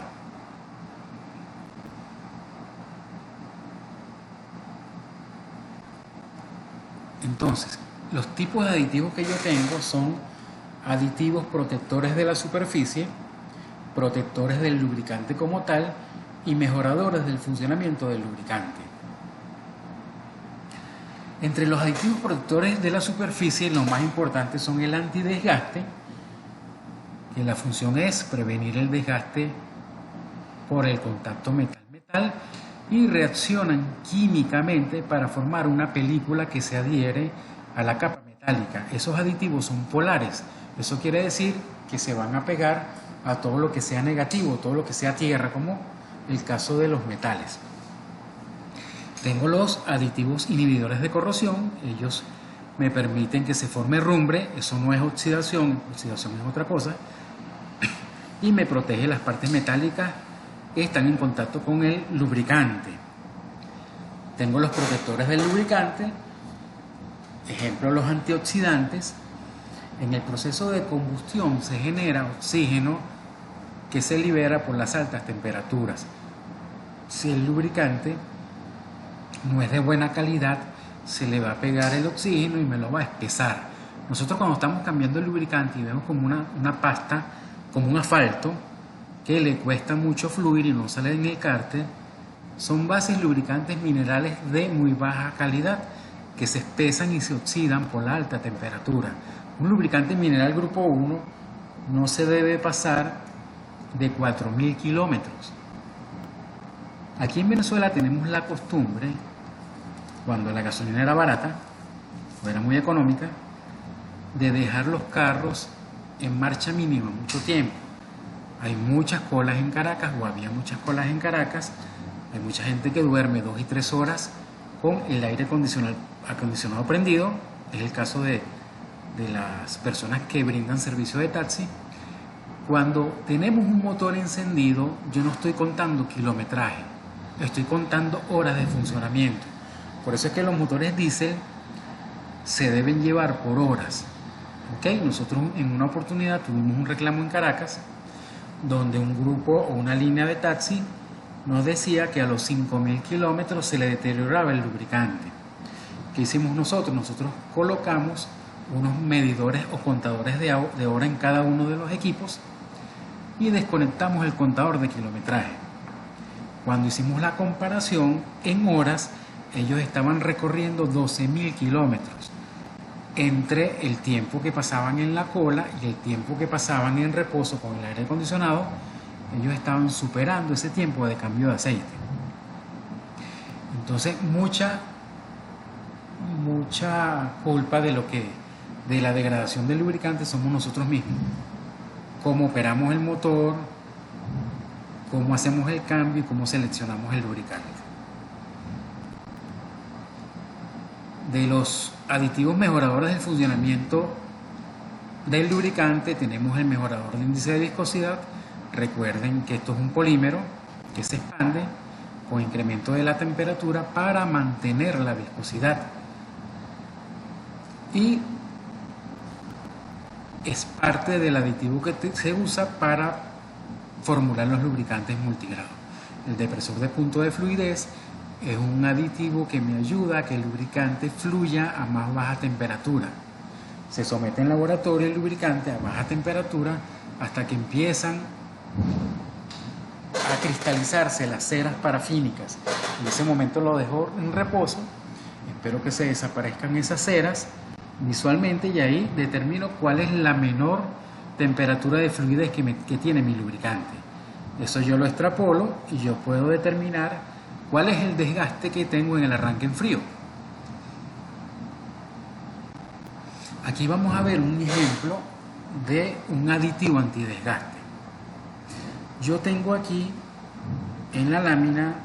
Entonces, los tipos de aditivos que yo tengo son aditivos protectores de la superficie, protectores del lubricante como tal y mejoradores del funcionamiento del lubricante. Entre los aditivos protectores de la superficie, los más importantes son el antidesgaste, que la función es prevenir el desgaste por el contacto metal-metal, y reaccionan químicamente para formar una película que se adhiere a la capa metálica. Esos aditivos son polares, eso quiere decir que se van a pegar a todo lo que sea negativo, todo lo que sea tierra, como el caso de los metales. Tengo los aditivos inhibidores de corrosión, ellos me permiten que se forme herrumbre, eso no es oxidación, oxidación es otra cosa, y me protege las partes metálicas que están en contacto con el lubricante. Tengo los protectores del lubricante, ejemplo los antioxidantes. En el proceso de combustión se genera oxígeno que se libera por las altas temperaturas. Si el lubricante no es de buena calidad, se le va a pegar el oxígeno y me lo va a espesar. Nosotros cuando estamos cambiando el lubricante y vemos como una pasta, como un asfalto, que le cuesta mucho fluir y no sale en el cárter, son bases lubricantes minerales de muy baja calidad que se espesan y se oxidan por la alta temperatura. Un lubricante mineral grupo 1 no se debe pasar de 4.000 kilómetros. Aquí en Venezuela tenemos la costumbre, cuando la gasolina era barata o era muy económica, de dejar los carros en marcha mínima mucho tiempo. Hay muchas colas en Caracas, o había muchas colas en Caracas. Hay mucha gente que duerme 2 y 3 horas con el aire acondicionado prendido. Es el caso de las personas que brindan servicio de taxi. Cuando tenemos un motor encendido, yo no estoy contando kilometraje, estoy contando horas de funcionamiento. Por eso es que los motores diésel se deben llevar por horas. ¿Okay? Nosotros en una oportunidad tuvimos un reclamo en Caracas donde un grupo o una línea de taxi nos decía que a los 5.000 kilómetros se le deterioraba el lubricante. ¿Qué hicimos nosotros? Nosotros colocamos unos medidores o contadores de hora en cada uno de los equipos y desconectamos el contador de kilometraje. Cuando hicimos la comparación en horas, ellos estaban recorriendo 12.000 kilómetros. Entre el tiempo que pasaban en la cola y el tiempo que pasaban en reposo con el aire acondicionado, ellos estaban superando ese tiempo de cambio de aceite. Entonces, mucha culpa de la degradación del lubricante somos nosotros mismos. Cómo operamos el motor, cómo hacemos el cambio y cómo seleccionamos el lubricante. De los aditivos mejoradores del funcionamiento del lubricante tenemos el mejorador de índice de viscosidad. Recuerden que esto es un polímero que se expande con incremento de la temperatura para mantener la viscosidad, y es parte del aditivo que se usa para formular los lubricantes multigrado. El depresor de punto de fluidez es un aditivo que me ayuda a que el lubricante fluya a más baja temperatura. Se somete en laboratorio el lubricante a baja temperatura hasta que empiezan a cristalizarse las ceras parafínicas. En ese momento lo dejo en reposo, espero que se desaparezcan esas ceras visualmente y ahí determino cuál es la menor temperatura de fluidez que tiene mi lubricante. Eso yo lo extrapolo y yo puedo determinar cuál es el desgaste que tengo en el arranque en frío. Aquí vamos a ver un ejemplo de un aditivo antidesgaste. Yo tengo aquí en la lámina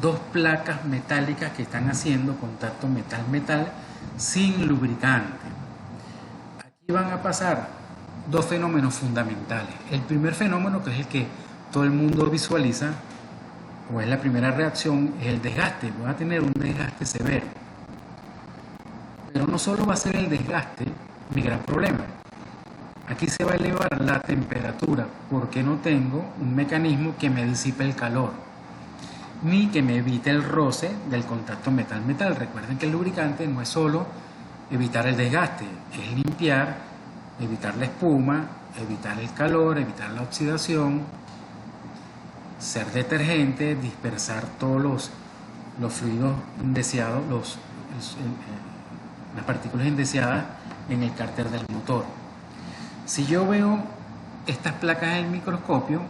2 placas metálicas que están haciendo contacto metal-metal sin lubricante. Aquí van a pasar 2 fenómenos fundamentales. El primer fenómeno, que es el que todo el mundo visualiza, o es la primera reacción, es el desgaste. Voy a tener un desgaste severo. Pero no solo va a ser el desgaste mi gran problema. Aquí se va a elevar la temperatura porque no tengo un mecanismo que me disipe el calor, ni que me evite el roce del contacto metal-metal. Recuerden que el lubricante no es solo evitar el desgaste, es limpiar, evitar la espuma, evitar el calor, evitar la oxidación, ser detergente, dispersar todos los fluidos indeseados, las partículas indeseadas en el cárter del motor. Si yo veo estas placas en el microscopio,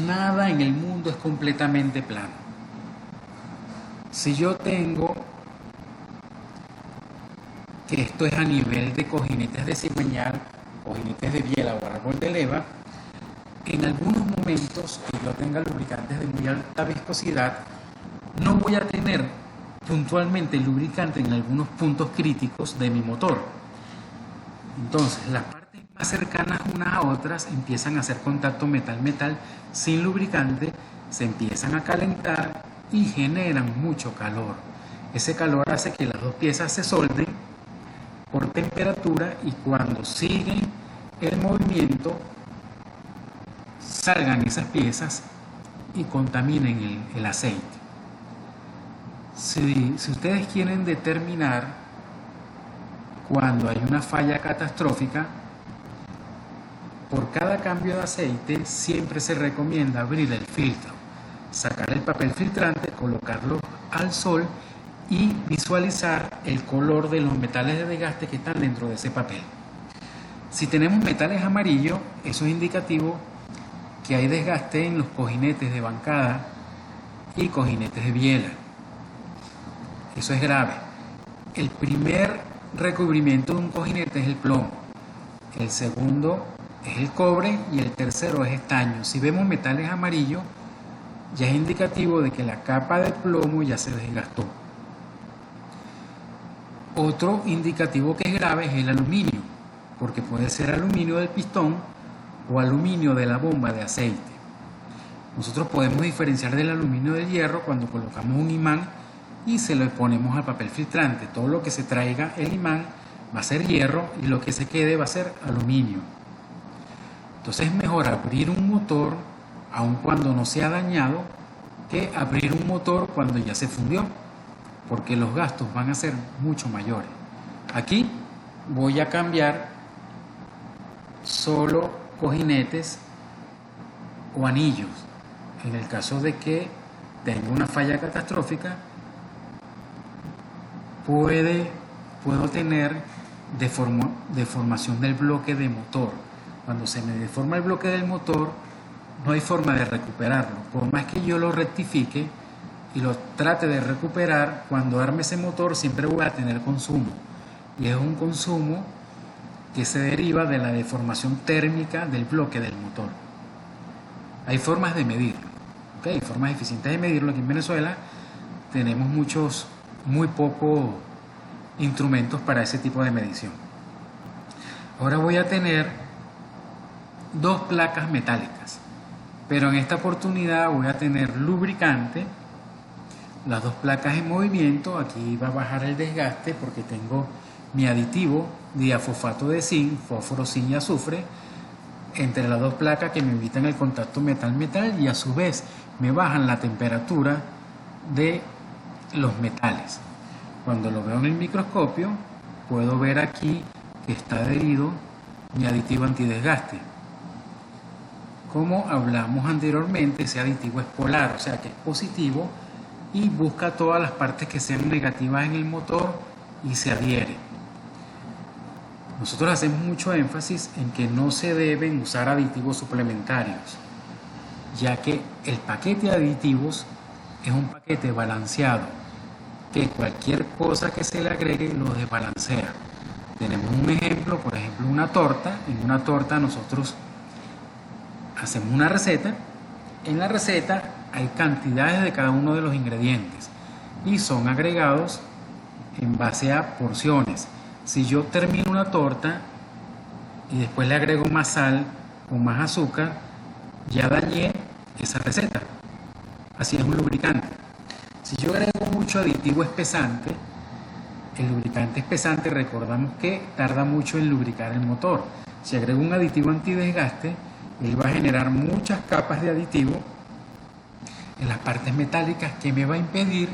nada en el mundo es completamente plano. Si yo tengo que esto es a nivel de cojinetes de cigüeñal, cojinetes de biela o árbol de leva, en algunos momentos que yo tenga lubricantes de muy alta viscosidad, no voy a tener puntualmente lubricante en algunos puntos críticos de mi motor. Entonces, las partes más cercanas unas a otras empiezan a hacer contacto metal-metal sin lubricante, se empiezan a calentar y generan mucho calor. Ese calor hace que las 2 piezas se solden por temperatura y cuando siguen el movimiento salgan esas piezas y contaminen el aceite. Si ustedes quieren determinar cuando hay una falla catastrófica, por cada cambio de aceite siempre se recomienda abrir el filtro, sacar el papel filtrante, colocarlo al sol y visualizar el color de los metales de desgaste que están dentro de ese papel. Si tenemos metales amarillos, eso es indicativo que hay desgaste en los cojinetes de bancada y cojinetes de biela. Eso es grave. El primer recubrimiento de un cojinete es el plomo, el segundo es el cobre y el tercero es estaño. Si vemos metales amarillos, ya es indicativo de que la capa de plomo ya se desgastó. Otro indicativo que es grave es el aluminio, porque puede ser aluminio del pistón o aluminio de la bomba de aceite. Nosotros podemos diferenciar del aluminio del hierro cuando colocamos un imán y se lo ponemos al papel filtrante. Todo lo que se traiga el imán va a ser hierro y lo que se quede va a ser aluminio. Entonces es mejor abrir un motor aun cuando no se ha dañado que abrir un motor cuando ya se fundió, porque los gastos van a ser mucho mayores. Aquí voy a cambiar solo cojinetes o anillos. En el caso de que tenga una falla catastrófica, puedo tener deformación del bloque de motor. Cuando se me deforma el bloque del motor, no hay forma de recuperarlo. Por más que yo lo rectifique y lo trate de recuperar, cuando arme ese motor siempre voy a tener consumo. Y es un consumo que se deriva de la deformación térmica del bloque del motor. Hay formas de medirlo, ¿okay? Hay formas eficientes de medirlo. Aquí en Venezuela tenemos muy pocos instrumentos para ese tipo de medición. Ahora voy a tener dos placas metálicas, pero en esta oportunidad voy a tener lubricante, las dos placas en movimiento. Aquí va a bajar el desgaste porque tengo mi aditivo diafosfato de zinc, fósforo, zinc y azufre entre las dos placas que me evitan el contacto metal-metal y a su vez me bajan la temperatura de los metales. Cuando lo veo en el microscopio puedo ver aquí que está adherido mi aditivo antidesgaste. Como hablamos anteriormente, ese aditivo es polar, o sea que es positivo y busca todas las partes que sean negativas en el motor y se adhiere. Nosotros hacemos mucho énfasis en que no se deben usar aditivos suplementarios, ya que el paquete de aditivos es un paquete balanceado, que cualquier cosa que se le agregue lo desbalancea. Tenemos un ejemplo, por ejemplo, una torta. En una torta nosotros hacemos una receta. En la receta hay cantidades de cada uno de los ingredientes y son agregados en base a porciones. Si yo termino una torta y después le agrego más sal o más azúcar, ya dañé esa receta. Así es un lubricante. Si yo agrego mucho aditivo espesante, el lubricante espesante recordamos que tarda mucho en lubricar el motor. Si agrego un aditivo antidesgaste, él va a generar muchas capas de aditivo en las partes metálicas que me va a impedir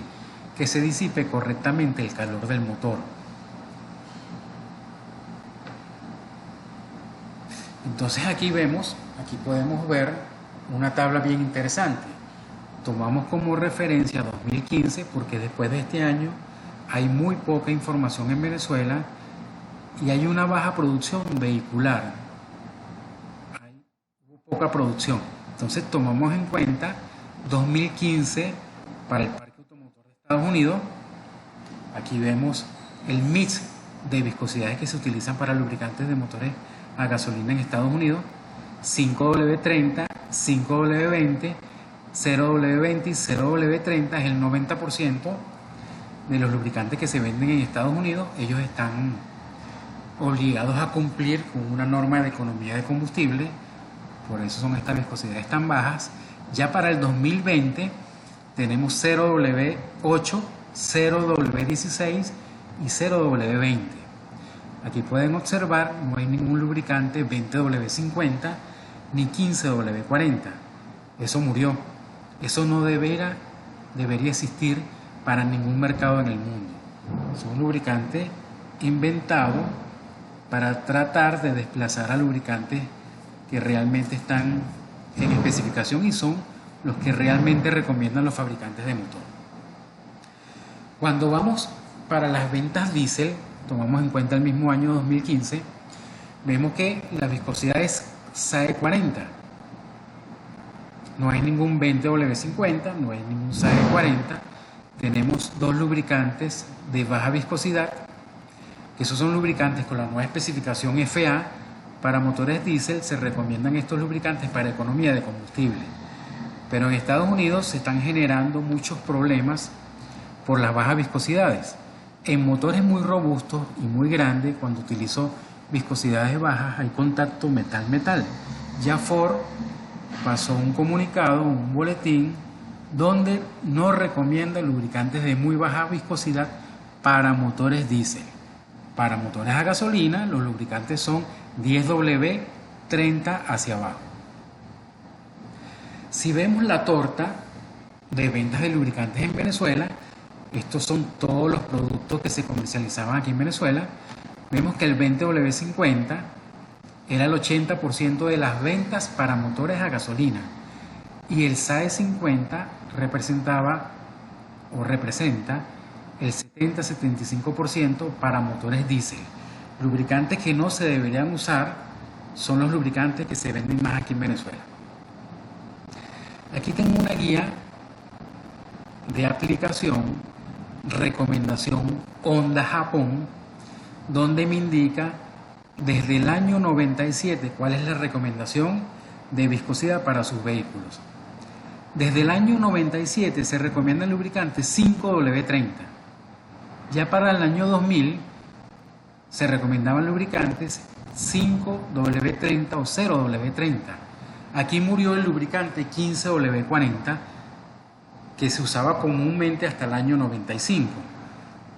que se disipe correctamente el calor del motor. Entonces aquí podemos ver una tabla bien interesante. Tomamos como referencia 2015 porque después de este año hay muy poca información en Venezuela y hay una baja producción vehicular. Hay poca producción. Entonces tomamos en cuenta 2015 para el Parque Automotor de Estados Unidos. Aquí vemos el mix de viscosidades que se utilizan para lubricantes de motores a gasolina en Estados Unidos: 5W30, 5W20, 0W20 y 0W30. Es el 90% de los lubricantes que se venden en Estados Unidos. Ellos están obligados a cumplir con una norma de economía de combustible, por eso son estas viscosidades tan bajas. Ya para el 2020 tenemos 0W8, 0W16 y 0W20. Aquí pueden observar, no hay ningún lubricante 20W50 ni 15W40. Eso murió. Eso no debería existir para ningún mercado en el mundo. Es un lubricante inventado para tratar de desplazar a lubricantes que realmente están en especificación y son los que realmente recomiendan los fabricantes de motor. Cuando vamos para las ventas diésel, tomamos en cuenta el mismo año 2015, vemos que la viscosidad es SAE 40. No hay ningún 20W50, no hay ningún SAE 40. Tenemos dos lubricantes de baja viscosidad, que esos son lubricantes con la nueva especificación FA. Para motores diésel se recomiendan estos lubricantes para economía de combustible. Pero en Estados Unidos se están generando muchos problemas por las bajas viscosidades. En motores muy robustos y muy grandes, cuando utilizo viscosidades bajas, hay contacto metal-metal. Ya Ford pasó un comunicado, un boletín, donde no recomienda lubricantes de muy baja viscosidad para motores diésel. Para motores a gasolina, los lubricantes son 10W30 hacia abajo. Si vemos la torta de ventas de lubricantes en Venezuela, estos son todos los productos que se comercializaban aquí en Venezuela. Vemos que el 20W50 era el 80% de las ventas para motores a gasolina y el SAE 50 representa el 70-75% para motores diésel. Lubricantes que no se deberían usar son los lubricantes que se venden más aquí en Venezuela. Aquí tengo una guía de aplicación, recomendación Honda Japón, donde me indica desde el año 97 cuál es la recomendación de viscosidad para sus vehículos. Desde el año 97 se recomienda el lubricante 5W30. Ya para el año 2000 se recomendaban lubricantes 5W30 o 0W30. Aquí murió el lubricante 15W40, que se usaba comúnmente hasta el año 95.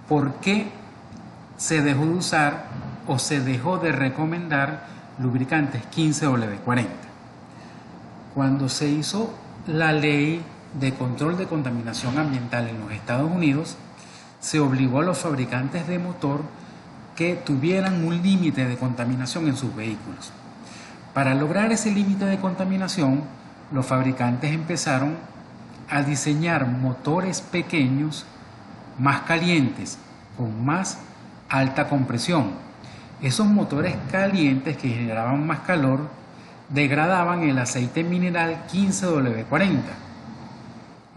¿Por qué se dejó de usar o se dejó de recomendar lubricantes 15W40? Cuando se hizo la ley de control de contaminación ambiental en los Estados Unidos, se obligó a los fabricantes de motor que tuvieran un límite de contaminación en sus vehículos. Para lograr ese límite de contaminación, los fabricantes empezaron a diseñar motores pequeños, más calientes, con más alta compresión. Esos motores calientes que generaban más calor degradaban el aceite mineral 15W40.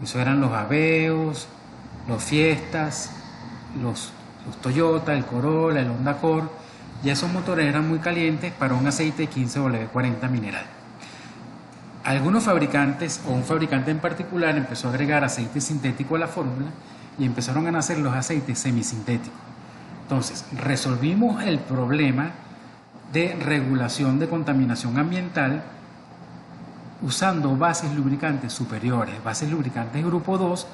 Eso eran los Aveos, los Fiestas, los Toyota, el Corolla, el Honda Accord. Ya esos motores eran muy calientes para un aceite 15W40 mineral. Algunos fabricantes, o un fabricante en particular, empezó a agregar aceite sintético a la fórmula y empezaron a nacer los aceites semisintéticos. Entonces, resolvimos el problema de regulación de contaminación ambiental usando bases lubricantes superiores, bases lubricantes grupo 2,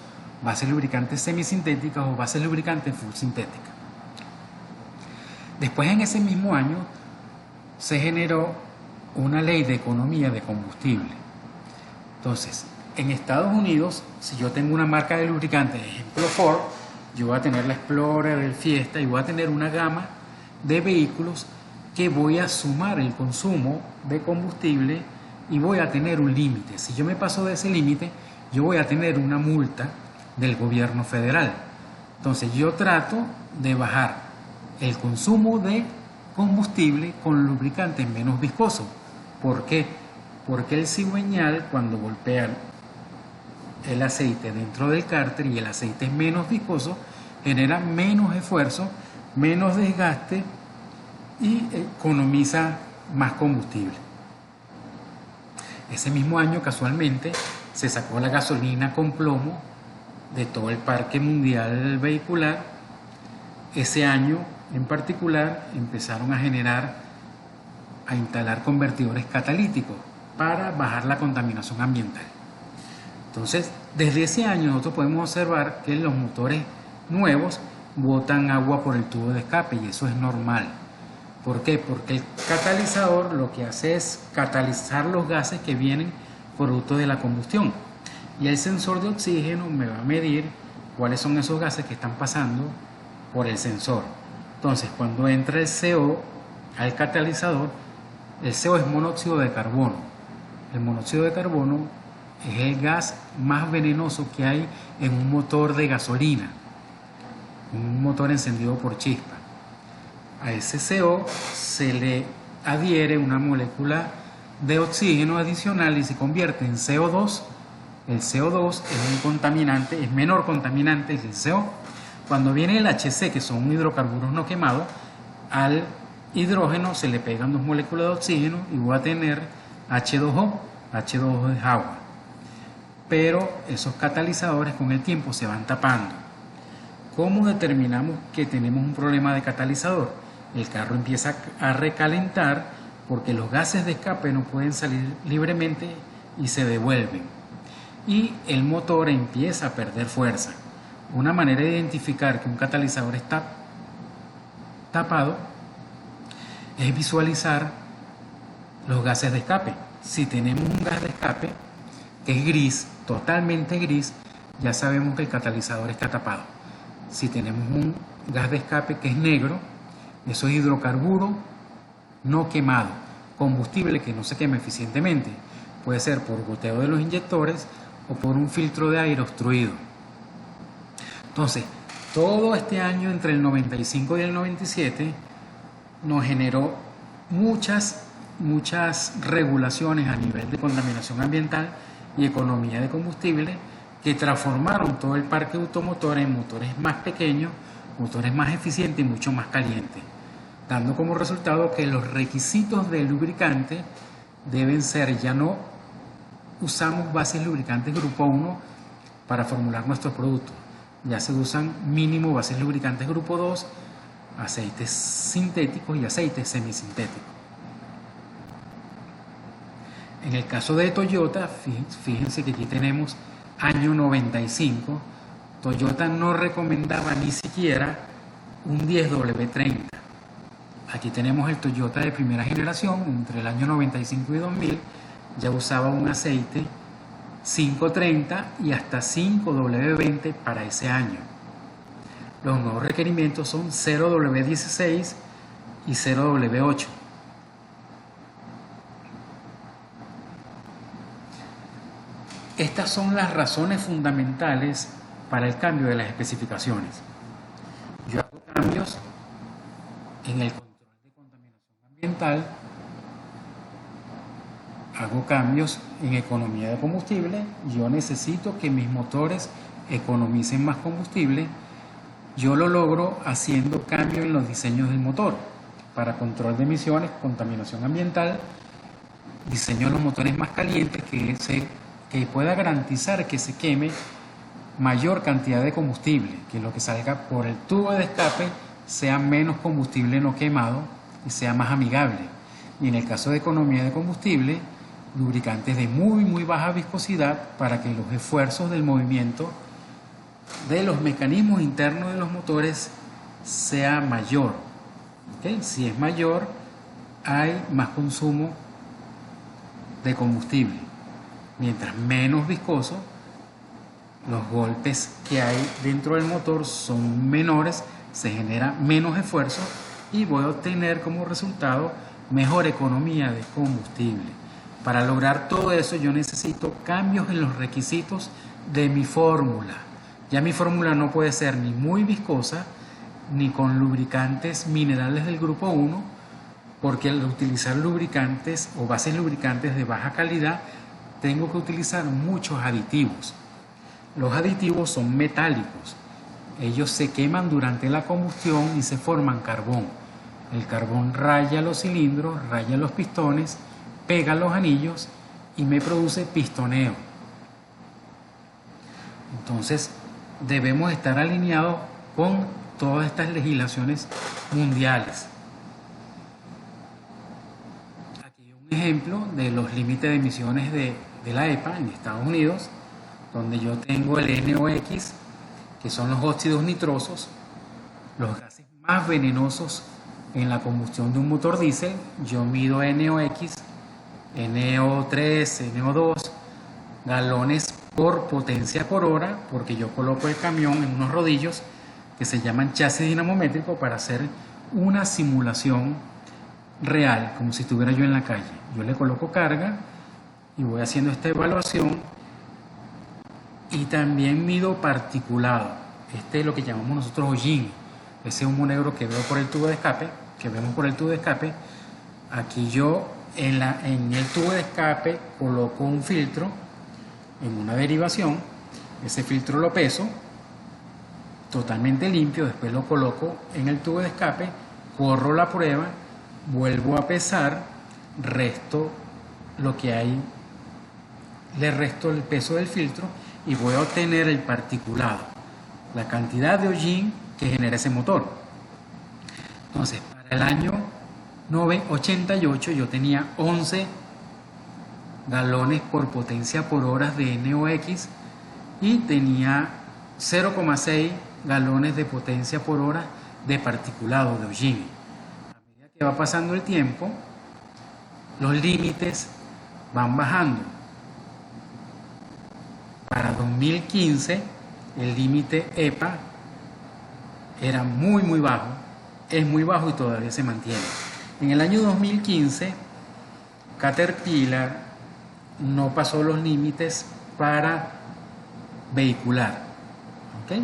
bases lubricantes semisintéticas o bases lubricantes full sintéticas. Después, en ese mismo año, se generó una ley de economía de combustible. Entonces, en Estados Unidos, si yo tengo una marca de lubricantes, ejemplo Ford, yo voy a tener la Explorer, el Fiesta, y voy a tener una gama de vehículos que voy a sumar el consumo de combustible y voy a tener un límite. Si yo me paso de ese límite, yo voy a tener una multa del gobierno federal. Entonces, yo trato de bajar el consumo de combustible con lubricantes menos viscosos. ¿Por qué? Porque el cigüeñal, cuando golpea el aceite dentro del cárter y el aceite es menos viscoso, genera menos esfuerzo, menos desgaste y economiza más combustible. Ese mismo año, casualmente, se sacó la gasolina con plomo de todo el parque mundial vehicular. Ese año en particular empezaron a instalar convertidores catalíticos para bajar la contaminación ambiental. Entonces, desde ese año nosotros podemos observar que los motores nuevos botan agua por el tubo de escape y eso es normal. ¿Por qué? Porque el catalizador lo que hace es catalizar los gases que vienen producto de la combustión y el sensor de oxígeno me va a medir cuáles son esos gases que están pasando por el sensor. Entonces, cuando entra el CO al catalizador, el CO es monóxido de carbono. El monóxido de carbono es el gas más venenoso que hay en un motor de gasolina. un motor encendido por chispa. A ese CO se le adhiere una molécula de oxígeno adicional y se convierte en CO2. El CO2 es un contaminante, es menor contaminante que el CO. Cuando viene el HC, que son hidrocarburos no quemados, al hidrógeno se le pegan dos moléculas de oxígeno y voy a tener H2O. H2O es agua. Pero esos catalizadores con el tiempo se van tapando. ¿Cómo determinamos que tenemos un problema de catalizador? El carro empieza a recalentar porque los gases de escape no pueden salir libremente y se devuelven. Y el motor empieza a perder fuerza. Una manera de identificar que un catalizador está tapado es visualizar los gases de escape. Si tenemos un gas de escape que es gris, totalmente gris, ya sabemos que el catalizador está tapado. Si tenemos un gas de escape que es negro, eso es hidrocarburo no quemado, combustible que no se quema eficientemente. Puede ser por goteo de los inyectores o por un filtro de aire obstruido. Entonces, todo este año entre el 95 y el 97 nos generó muchas regulaciones a nivel de contaminación ambiental y economía de combustible que transformaron todo el parque automotor en motores más pequeños, motores más eficientes y mucho más calientes, dando como resultado que los requisitos del lubricante deben ser, ya no usamos bases lubricantes grupo 1 para formular nuestros productos, ya se usan mínimo bases lubricantes grupo 2, aceites sintéticos y aceites semisintéticos. En el caso de Toyota, fíjense que aquí tenemos año 95, Toyota no recomendaba ni siquiera un 10W30. Aquí tenemos el Toyota de primera generación, entre el año 95 y 2000, ya usaba un aceite 530 y hasta 5W20 para ese año. Los nuevos requerimientos son 0W16 y 0W8. Estas son las razones fundamentales para el cambio de las especificaciones. Yo hago cambios en el control de contaminación ambiental, hago cambios en economía de combustible, yo necesito que mis motores economicen más combustible, yo lo logro haciendo cambios en los diseños del motor para control de emisiones, contaminación ambiental, diseño los motores más calientes que pueda garantizar que se queme mayor cantidad de combustible, que lo que salga por el tubo de escape sea menos combustible no quemado y sea más amigable. Y en el caso de economía de combustible, lubricantes de muy baja viscosidad para que los esfuerzos del movimiento de los mecanismos internos de los motores sea mayor. ¿Okay? Si es mayor, hay más consumo de combustible. Mientras menos viscoso, los golpes que hay dentro del motor son menores, se genera menos esfuerzo y voy a obtener como resultado mejor economía de combustible. Para lograr todo eso yo necesito cambios en los requisitos de mi fórmula. Ya mi fórmula no puede ser ni muy viscosa ni con lubricantes minerales del grupo 1, porque al utilizar lubricantes o bases lubricantes de baja calidad tengo que utilizar muchos aditivos. Los aditivos son metálicos. Ellos se queman durante la combustión y se forman carbón. El carbón raya los cilindros, raya los pistones, pega los anillos y me produce pistoneo. Entonces debemos estar alineados con todas estas legislaciones mundiales. Aquí un ejemplo de los límites de emisiones de la EPA en Estados Unidos, donde yo tengo el NOx, que son los óxidos nitrosos, los gases más venenosos en la combustión de un motor diésel. Yo mido NOx, NO3, NO2, galones por potencia por hora, porque yo coloco el camión en unos rodillos que se llaman chasis dinamométrico para hacer una simulación real, como si estuviera yo en la calle. Yo le coloco carga y voy haciendo esta evaluación, y también mido particulado. este es lo que llamamos nosotros hollín, ese humo negro que veo por el tubo de escape, que vemos por el tubo de escape. Aquí yo en el tubo de escape coloco un filtro en una derivación, ese filtro lo peso totalmente limpio, después lo coloco en el tubo de escape, corro la prueba, vuelvo a pesar, resto lo que hay, le resto el peso del filtro y voy a obtener el particulado, la cantidad de hollín que genera ese motor. Entonces, para el año 88 yo tenía 11 galones por potencia por hora de NOx y tenía 0,6 galones de potencia por hora de particulado de hollín. A medida que va pasando el tiempo, los límites van bajando. Para 2015 el límite EPA era muy bajo, es muy bajo y todavía se mantiene. En el año 2015 Caterpillar no pasó los límites para vehicular, ¿ok?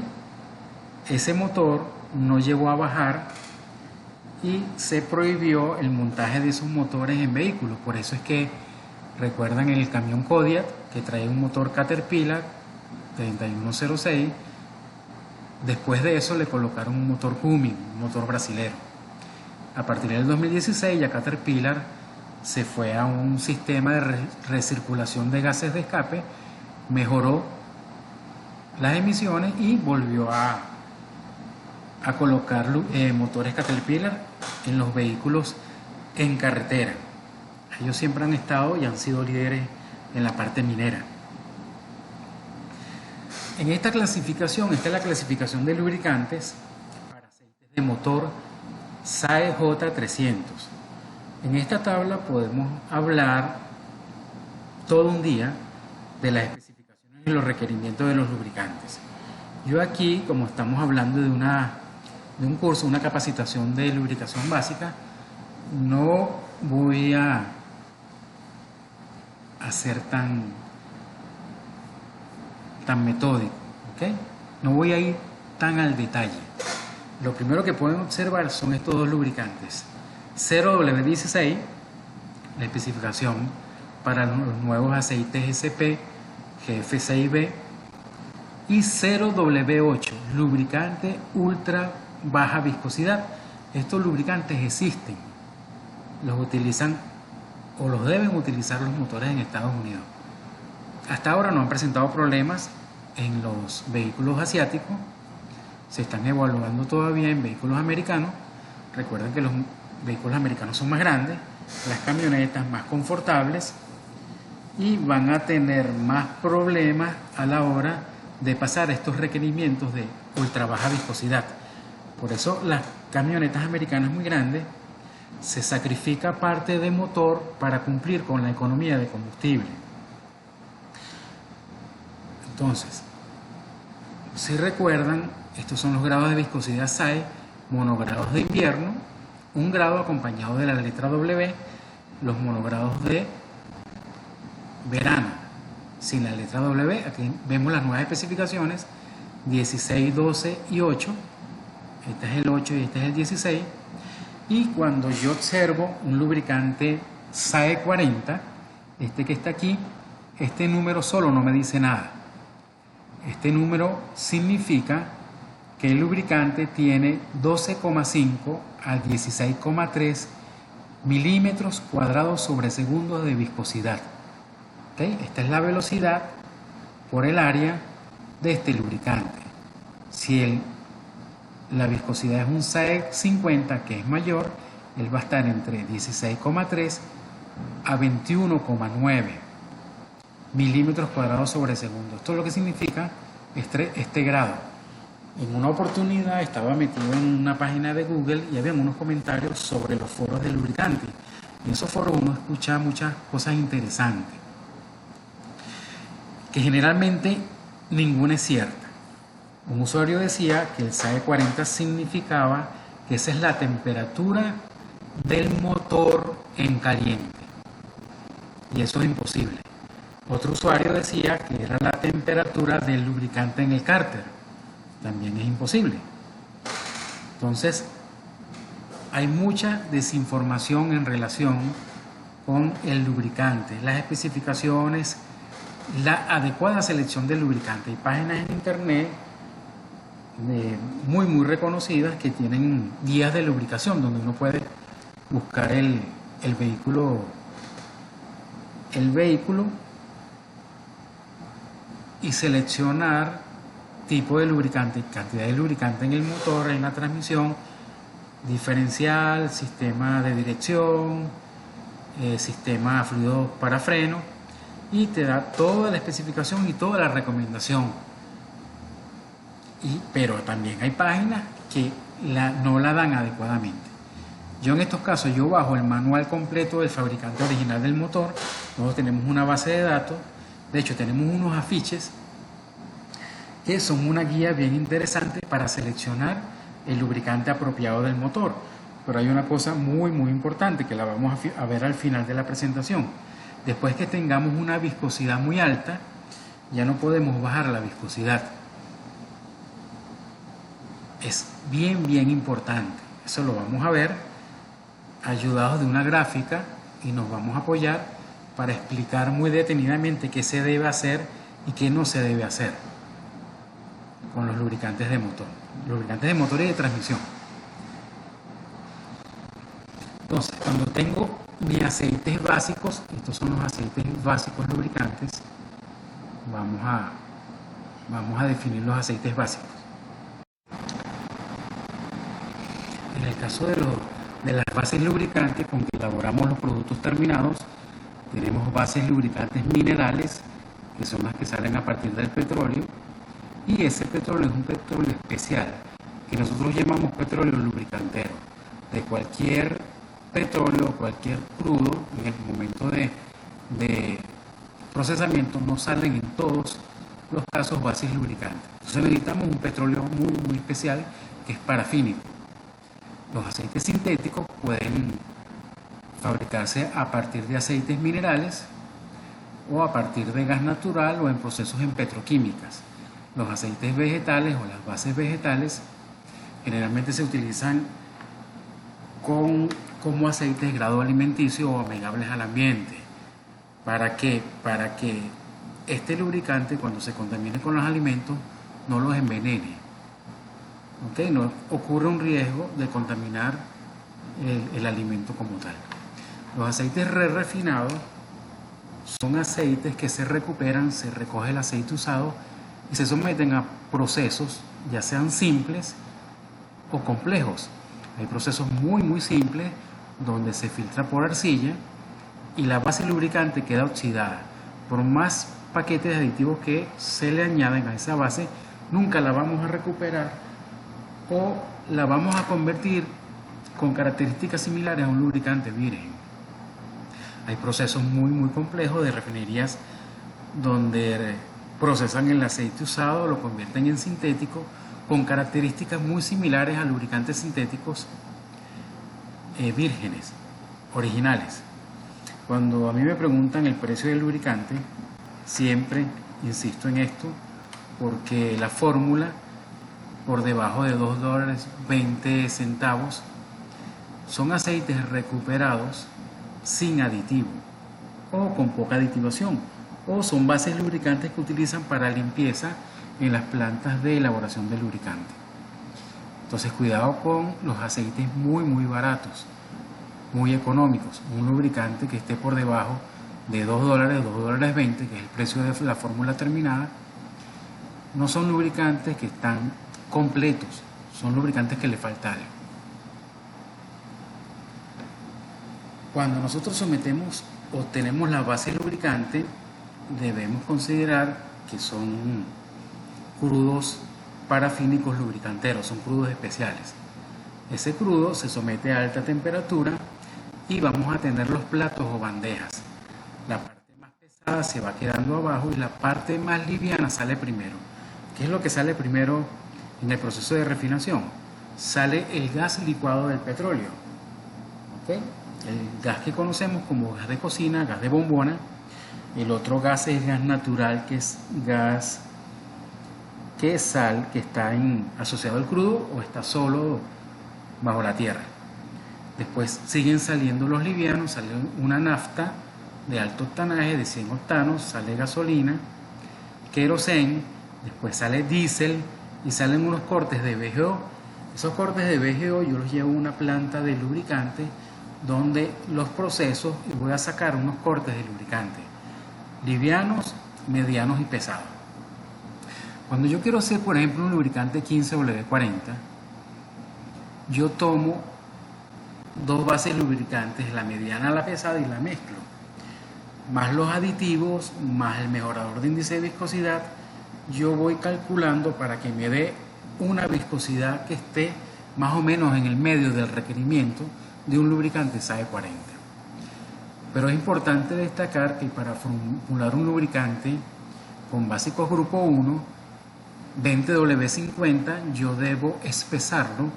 Ese motor no llegó a bajar y se prohibió el montaje de esos motores en vehículos. Por eso es que recuerdan el camión Kodiak que trae un motor Caterpillar 3106. Después de eso le colocaron un motor Cummins, un motor brasilero. A partir del 2016 ya Caterpillar se fue a un sistema de recirculación de gases de escape, mejoró las emisiones y volvió a colocar motores Caterpillar en los vehículos en carretera. Ellos siempre han estado y han sido líderes en la parte minera. En esta clasificación, esta es la clasificación de lubricantes para aceites de motor SAE J300. En esta tabla podemos hablar todo un día de las especificaciones y los requerimientos de los lubricantes. Yo aquí, como estamos hablando de un curso, una capacitación de lubricación básica, no voy a ser tan metódico, ¿ok? No voy a ir tan al detalle. Lo primero que pueden observar son estos dos lubricantes. 0W16, la especificación para los nuevos aceites SP, GF6B, y 0W8, lubricante ultra baja viscosidad. Estos lubricantes existen, los utilizan o los deben utilizar los motores en Estados Unidos. Hasta ahora no han presentado problemas en los vehículos asiáticos, se están evaluando todavía en vehículos americanos. Recuerden que los vehículos americanos son más grandes, las camionetas más confortables y van a tener más problemas a la hora de pasar estos requerimientos de ultra baja viscosidad. Por eso las camionetas americanas muy grandes se sacrifica parte de motor para cumplir con la economía de combustible. Entonces, si recuerdan, estos son los grados de viscosidad SAE, monogrados de invierno, un grado acompañado de la letra W, los monogrados de verano, sin la letra W. Aquí vemos las nuevas especificaciones, 16, 12 y 8. Este es el 8 y este es el 16. Y cuando yo observo un lubricante SAE 40, este que está aquí, este número solo no me dice nada. Este número significa que el lubricante tiene 12,5 a 16,3 milímetros cuadrados sobre segundo de viscosidad. ¿Okay? Esta es la velocidad por el área de este lubricante. Si la viscosidad es un SAE 50, que es mayor, él va a estar entre 16,3 a 21,9 milímetros cuadrados sobre segundo. Esto es lo que significa este grado. En una oportunidad estaba metido en una página de Google y había unos comentarios sobre los foros de lubricante. Y en esos foros uno escucha muchas cosas interesantes, que generalmente ninguna es cierta. Un usuario decía que el SAE 40 significaba que esa es la temperatura del motor en caliente. Y eso es imposible. Otro usuario decía que era la temperatura del lubricante en el cárter. también es imposible. Entonces, hay mucha desinformación en relación con el lubricante, las especificaciones, la adecuada selección del lubricante. Hay páginas en internet muy reconocidas que tienen guías de lubricación donde uno puede buscar el vehículo y seleccionar tipo de lubricante, cantidad de lubricante en el motor, en la transmisión, diferencial, sistema de dirección, sistema fluido para freno, y te da toda la especificación y toda la recomendación. Pero también hay páginas que no la dan adecuadamente. Yo en estos casos, yo bajo el manual completo del fabricante original del motor. Nosotros tenemos una base de datos, de hecho tenemos unos afiches que son una guía bien interesante para seleccionar el lubricante apropiado del motor. Pero hay una cosa muy importante que la vamos a ver al final de la presentación. Después que tengamos una viscosidad muy alta, ya no podemos bajar la viscosidad. Es bien importante. Eso lo vamos a ver ayudados de una gráfica, y nos vamos a apoyar para explicar muy detenidamente qué se debe hacer y qué no se debe hacer con los lubricantes de motor, y de transmisión. Entonces, cuando tengo mis aceites básicos, estos son los aceites básicos lubricantes, vamos a definir los aceites básicos. En el caso de las bases lubricantes con que elaboramos los productos terminados, tenemos bases lubricantes minerales, que son las que salen a partir del petróleo, y ese petróleo es un petróleo especial, que nosotros llamamos petróleo lubricantero. De cualquier petróleo, cualquier crudo, en el momento de procesamiento no salen en todos los casos bases lubricantes. Entonces necesitamos un petróleo muy especial, que es parafínico. Los aceites sintéticos pueden fabricarse a partir de aceites minerales o a partir de gas natural o en procesos en petroquímicas. Los aceites vegetales o las bases vegetales generalmente se utilizan como aceites de grado alimenticio o amigables al ambiente. ¿Para qué? Para que este lubricante, cuando se contamine con los alimentos, no los envenene. ¿Okay? No ocurre un riesgo de contaminar el alimento como tal. Los aceites refinados son aceites que se recuperan, se recoge el aceite usado y se someten a procesos, ya sean simples o complejos. Hay procesos muy simples donde se filtra por arcilla y la base lubricante queda oxidada. Por más paquetes aditivos que se le añaden a esa base, nunca la vamos a recuperar o la vamos a convertir con características similares a un lubricante virgen. Hay procesos muy complejos de refinerías donde procesan el aceite usado, lo convierten en sintético con características muy similares a lubricantes sintéticos vírgenes, originales. Cuando a mí me preguntan el precio del lubricante, siempre insisto en esto, porque la fórmula por debajo de $2.20 son aceites recuperados sin aditivo o con poca aditivación, o son bases lubricantes que utilizan para limpieza en las plantas de elaboración de lubricante. Entonces cuidado con los aceites muy baratos, muy económicos. Un lubricante que esté por debajo de $2, $2.20, que es el precio de la fórmula terminada, no son lubricantes que están completos, son lubricantes que le falta algo. Cuando nosotros sometemos o tenemos la base lubricante, debemos considerar que son crudos parafínicos lubricanteros, son crudos especiales. Ese crudo se somete a alta temperatura y vamos a tener los platos o bandejas. La parte más pesada se va quedando abajo y la parte más liviana sale primero. ¿Qué es lo que sale primero en el proceso de refinación? Sale el gas licuado del petróleo. ¿Okay? El gas que conocemos como gas de cocina, gas de bombona. El otro gas es gas natural, que es gas que sal que está asociado al crudo o está solo bajo la tierra. Después siguen saliendo los livianos, sale una nafta de alto octanaje de 100 octanos, sale gasolina, querosén, después sale diésel y salen unos cortes de VGO. Esos cortes de VGO yo los llevo a una planta de lubricante donde los procesos y voy a sacar unos cortes de lubricante livianos, medianos y pesados. Cuando yo quiero hacer, por ejemplo, un lubricante 15W40, yo tomo dos bases lubricantes, la mediana, la pesada, y la mezclo, más los aditivos, más el mejorador de índice de viscosidad. Yo voy calculando para que me dé una viscosidad que esté más o menos en el medio del requerimiento de un lubricante SAE 40. Pero es importante destacar que para formular un lubricante con básicos grupo 1, 20W50, yo debo espesarlo,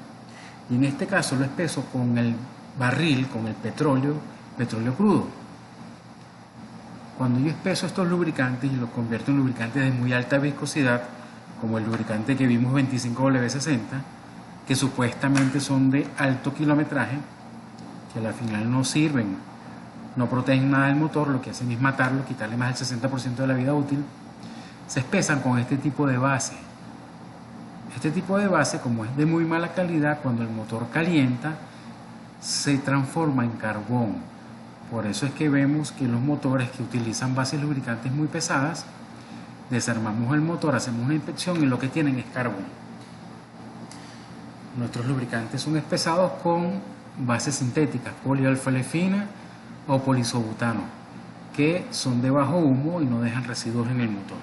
y en este caso lo espeso con el barril, con el petróleo crudo. Cuando yo espeso estos lubricantes y los convierto en lubricantes de muy alta viscosidad, como el lubricante que vimos 25W60, que supuestamente son de alto kilometraje, que al final no sirven, no protegen nada del motor, lo que hacen es matarlo, quitarle más del 60% de la vida útil, se espesan con este tipo de base. Este tipo de base, como es de muy mala calidad, cuando el motor calienta, se transforma en carbón. Por eso es que vemos que los motores que utilizan bases lubricantes muy pesadas, desarmamos el motor, hacemos una inspección y lo que tienen es carbón. Nuestros lubricantes son espesados con bases sintéticas, polialfa-olefina o poliisobutano, que son de bajo humo y no dejan residuos en el motor.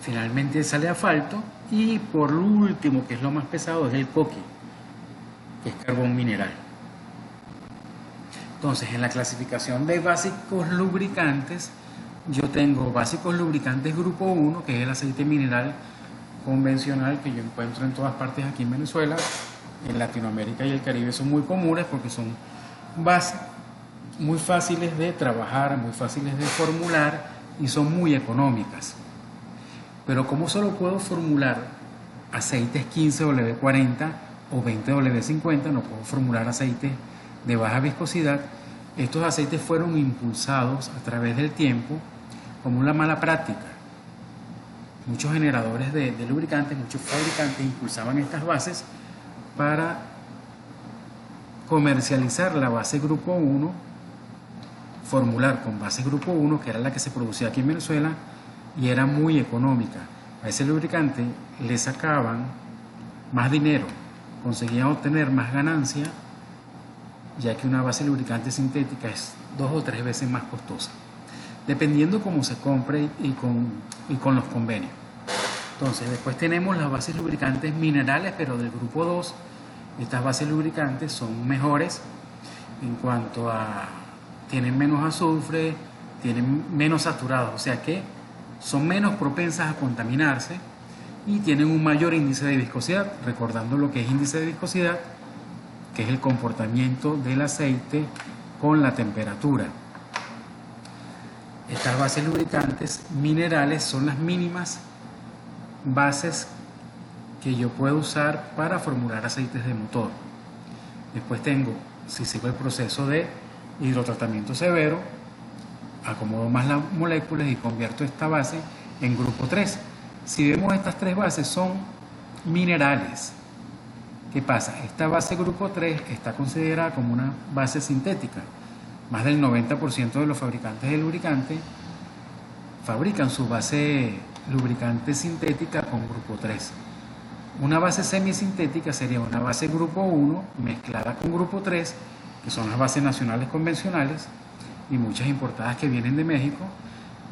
Finalmente sale asfalto, y por último, que es lo más pesado, es el coque, que es carbón mineral. Entonces, en la clasificación de básicos lubricantes, yo tengo básicos lubricantes grupo 1, que es el aceite mineral convencional que yo encuentro en todas partes aquí en Venezuela. En Latinoamérica y el Caribe son muy comunes porque son bases muy fáciles de trabajar, muy fáciles de formular y son muy económicas. Pero como solo puedo formular aceites 15W40 o 20W50, no puedo formular aceites de baja viscosidad, estos aceites fueron impulsados a través del tiempo como una mala práctica. Muchos generadores de lubricantes, muchos fabricantes impulsaban estas bases para comercializar la base grupo 1, formular con base grupo 1, que era la que se producía aquí en Venezuela, y era muy económica. A ese lubricante le sacaban más dinero, conseguían obtener más ganancia, ya que una base lubricante sintética es 2 o 3 veces más costosa, dependiendo cómo se compre y con los convenios. Entonces, después tenemos las bases lubricantes minerales, pero del grupo 2. Estas bases lubricantes son mejores en cuanto a tienen menos azufre, tienen menos saturados, o sea que son menos propensas a contaminarse y tienen un mayor índice de viscosidad. Recordando lo que es índice de viscosidad, que es el comportamiento del aceite con la temperatura. Estas bases lubricantes minerales son las mínimas bases que yo puedo usar para formular aceites de motor. Después tengo, si sigo el proceso de hidrotratamiento severo, acomodo más las moléculas y convierto esta base en grupo 3. Si vemos, estas tres bases son minerales. ¿Qué pasa? Esta base grupo 3 está considerada como una base sintética. Más del 90% de los fabricantes de lubricante fabrican su base lubricante sintética con grupo 3. Una base semisintética sería una base grupo 1 mezclada con grupo 3, que son las bases nacionales convencionales y muchas importadas que vienen de México,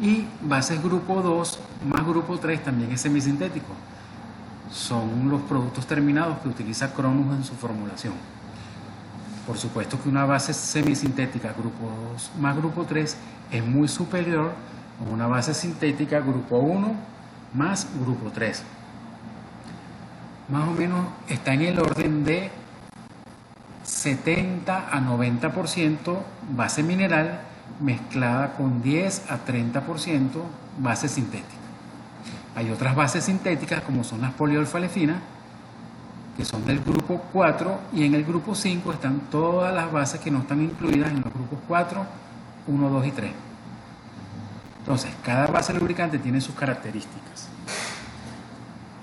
y bases grupo 2 más grupo 3 también es semisintético. Son los productos terminados que utiliza Cronus en su formulación. Por supuesto que una base semisintética grupo 2 más grupo 3 es muy superior a una base sintética grupo 1 más grupo 3. Más o menos está en el orden de 70 a 90% base mineral mezclada con 10 a 30% base sintética. Hay otras bases sintéticas como son las poliolfalefinas, que son del grupo 4, y en el grupo 5 están todas las bases que no están incluidas en los grupos 4, 1, 2 y 3. Entonces, cada base lubricante tiene sus características.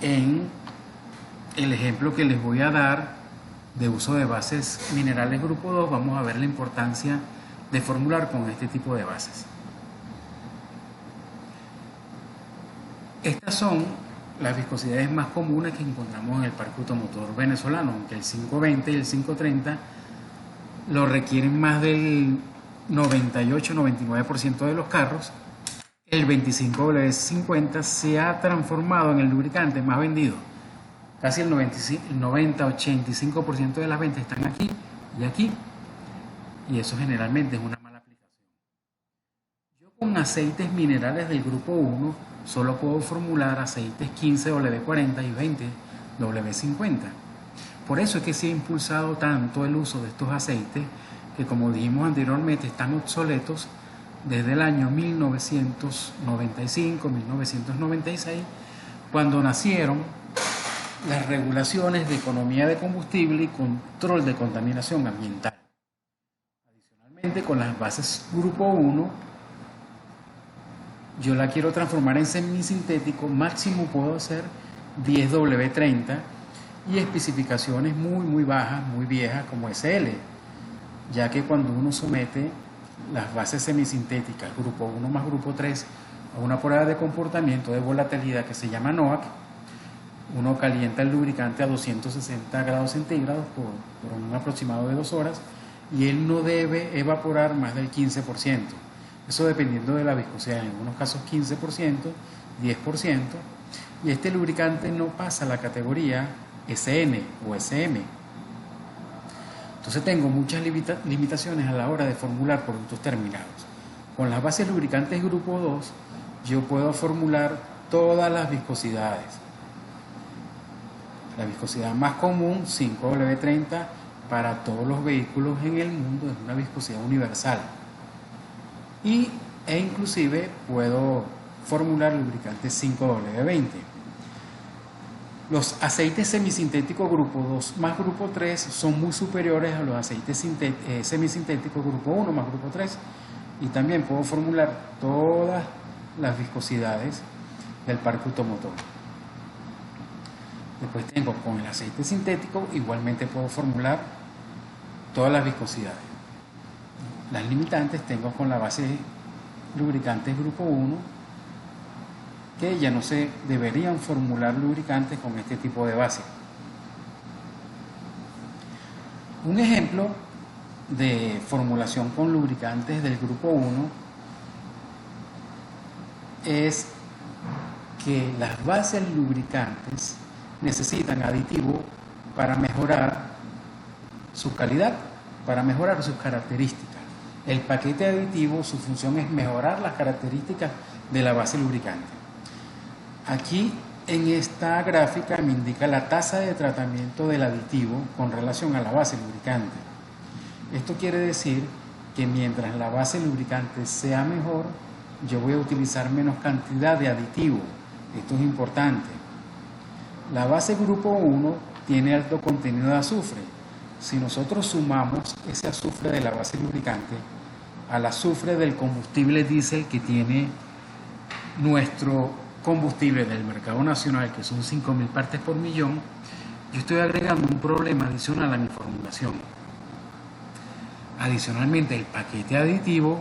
En el ejemplo que les voy a dar de uso de bases minerales grupo 2, vamos a ver la importancia de formular con este tipo de bases. Estas son las viscosidades más comunes que encontramos en el parque automotor venezolano, aunque el 520 y el 530 lo requieren más del 98-99% de los carros. El 25W50 se ha transformado en el lubricante más vendido. Casi el 90-85% de las ventas están aquí y aquí, y eso generalmente es una mala aplicación. Yo con aceites minerales del grupo 1 solo puedo formular aceites 15W40 y 20W50. Por eso es que se ha impulsado tanto el uso de estos aceites que, como dijimos anteriormente, están obsoletos desde el año 1995-1996, cuando nacieron las regulaciones de economía de combustible y control de contaminación ambiental. Adicionalmente, con las bases grupo 1, yo la quiero transformar en semisintético, máximo puedo hacer 10W30 y especificaciones muy bajas, muy viejas como SL, ya que cuando uno somete las bases semisintéticas, grupo 1 más grupo 3, a una prueba de comportamiento de volatilidad que se llama NOAC, uno calienta el lubricante a 260 grados centígrados por un aproximado de 2 horas y él no debe evaporar más del 15%. Eso dependiendo de la viscosidad, en algunos casos 15%, 10%, y este lubricante no pasa a la categoría SN o SM. Entonces tengo muchas limitaciones a la hora de formular productos terminados. Con las bases lubricantes grupo 2 yo puedo formular todas las viscosidades. La viscosidad más común, 5W30, para todos los vehículos en el mundo, es una viscosidad universal. E inclusive puedo formular lubricantes 5W20. Los aceites semisintéticos grupo 2 más grupo 3 son muy superiores a los aceites semisintéticos grupo 1 más grupo 3, y también puedo formular todas las viscosidades del parque automotor. Después tengo con el aceite sintético, igualmente puedo formular todas las viscosidades. Las limitantes tengo con la base lubricantes grupo 1, que ya no se deberían formular lubricantes con este tipo de base. Un ejemplo de formulación con lubricantes del grupo 1 es que las bases lubricantes necesitan aditivos para mejorar su calidad, para mejorar sus características. El paquete aditivo, su función es mejorar las características de la base lubricante. Aquí en esta gráfica me indica la tasa de tratamiento del aditivo con relación a la base lubricante. Esto quiere decir que mientras la base lubricante sea mejor, yo voy a utilizar menos cantidad de aditivo. Esto es importante. La base grupo 1 tiene alto contenido de azufre. Si nosotros sumamos ese azufre de la base lubricante al azufre del combustible diésel que tiene nuestro combustible del mercado nacional, que son 5.000 partes por millón, yo estoy agregando un problema adicional a mi formulación. Adicionalmente, el paquete aditivo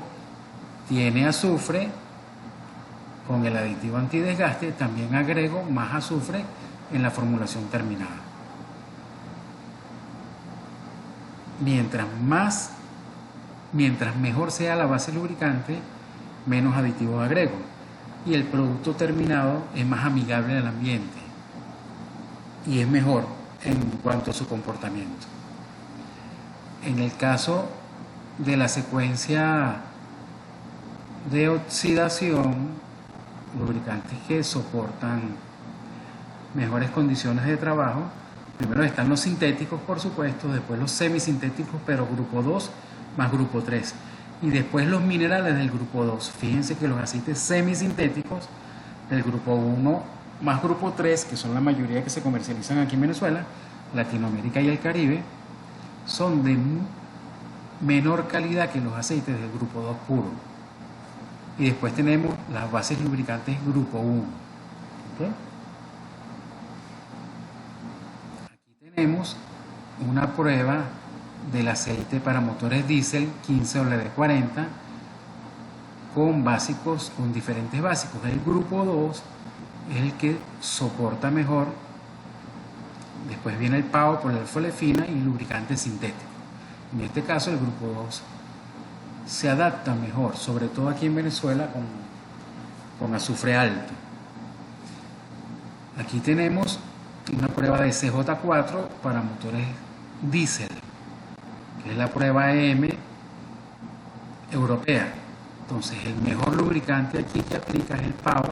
tiene azufre. Con el aditivo antidesgaste también agrego más azufre en la formulación terminada. Mientras mejor sea la base lubricante, menos aditivos agrego, y el producto terminado es más amigable al ambiente y es mejor en cuanto a su comportamiento. En el caso de la secuencia de oxidación, lubricantes que soportan mejores condiciones de trabajo, primero están los sintéticos, por supuesto, después los semisintéticos, pero grupo 2 más grupo 3, y después los minerales del grupo 2. Fíjense que los aceites semisintéticos El grupo 1 más grupo 3, que son la mayoría que se comercializan aquí en Venezuela, Latinoamérica y el Caribe, son de menor calidad que los aceites del grupo 2 puro. Y después tenemos las bases lubricantes grupo 1. ¿Okay? Aquí tenemos una prueba del aceite para motores diésel 15WD40 con diferentes básicos. El grupo 2 es el que soporta mejor. Después viene el PAO, polialfolefina y lubricante sintético. En este caso el grupo 2 se adapta mejor, sobre todo aquí en Venezuela con azufre alto. Aquí tenemos una prueba de CJ4 para motores diésel, que es la prueba EM europea. Entonces el mejor lubricante aquí que aplica es el PAO,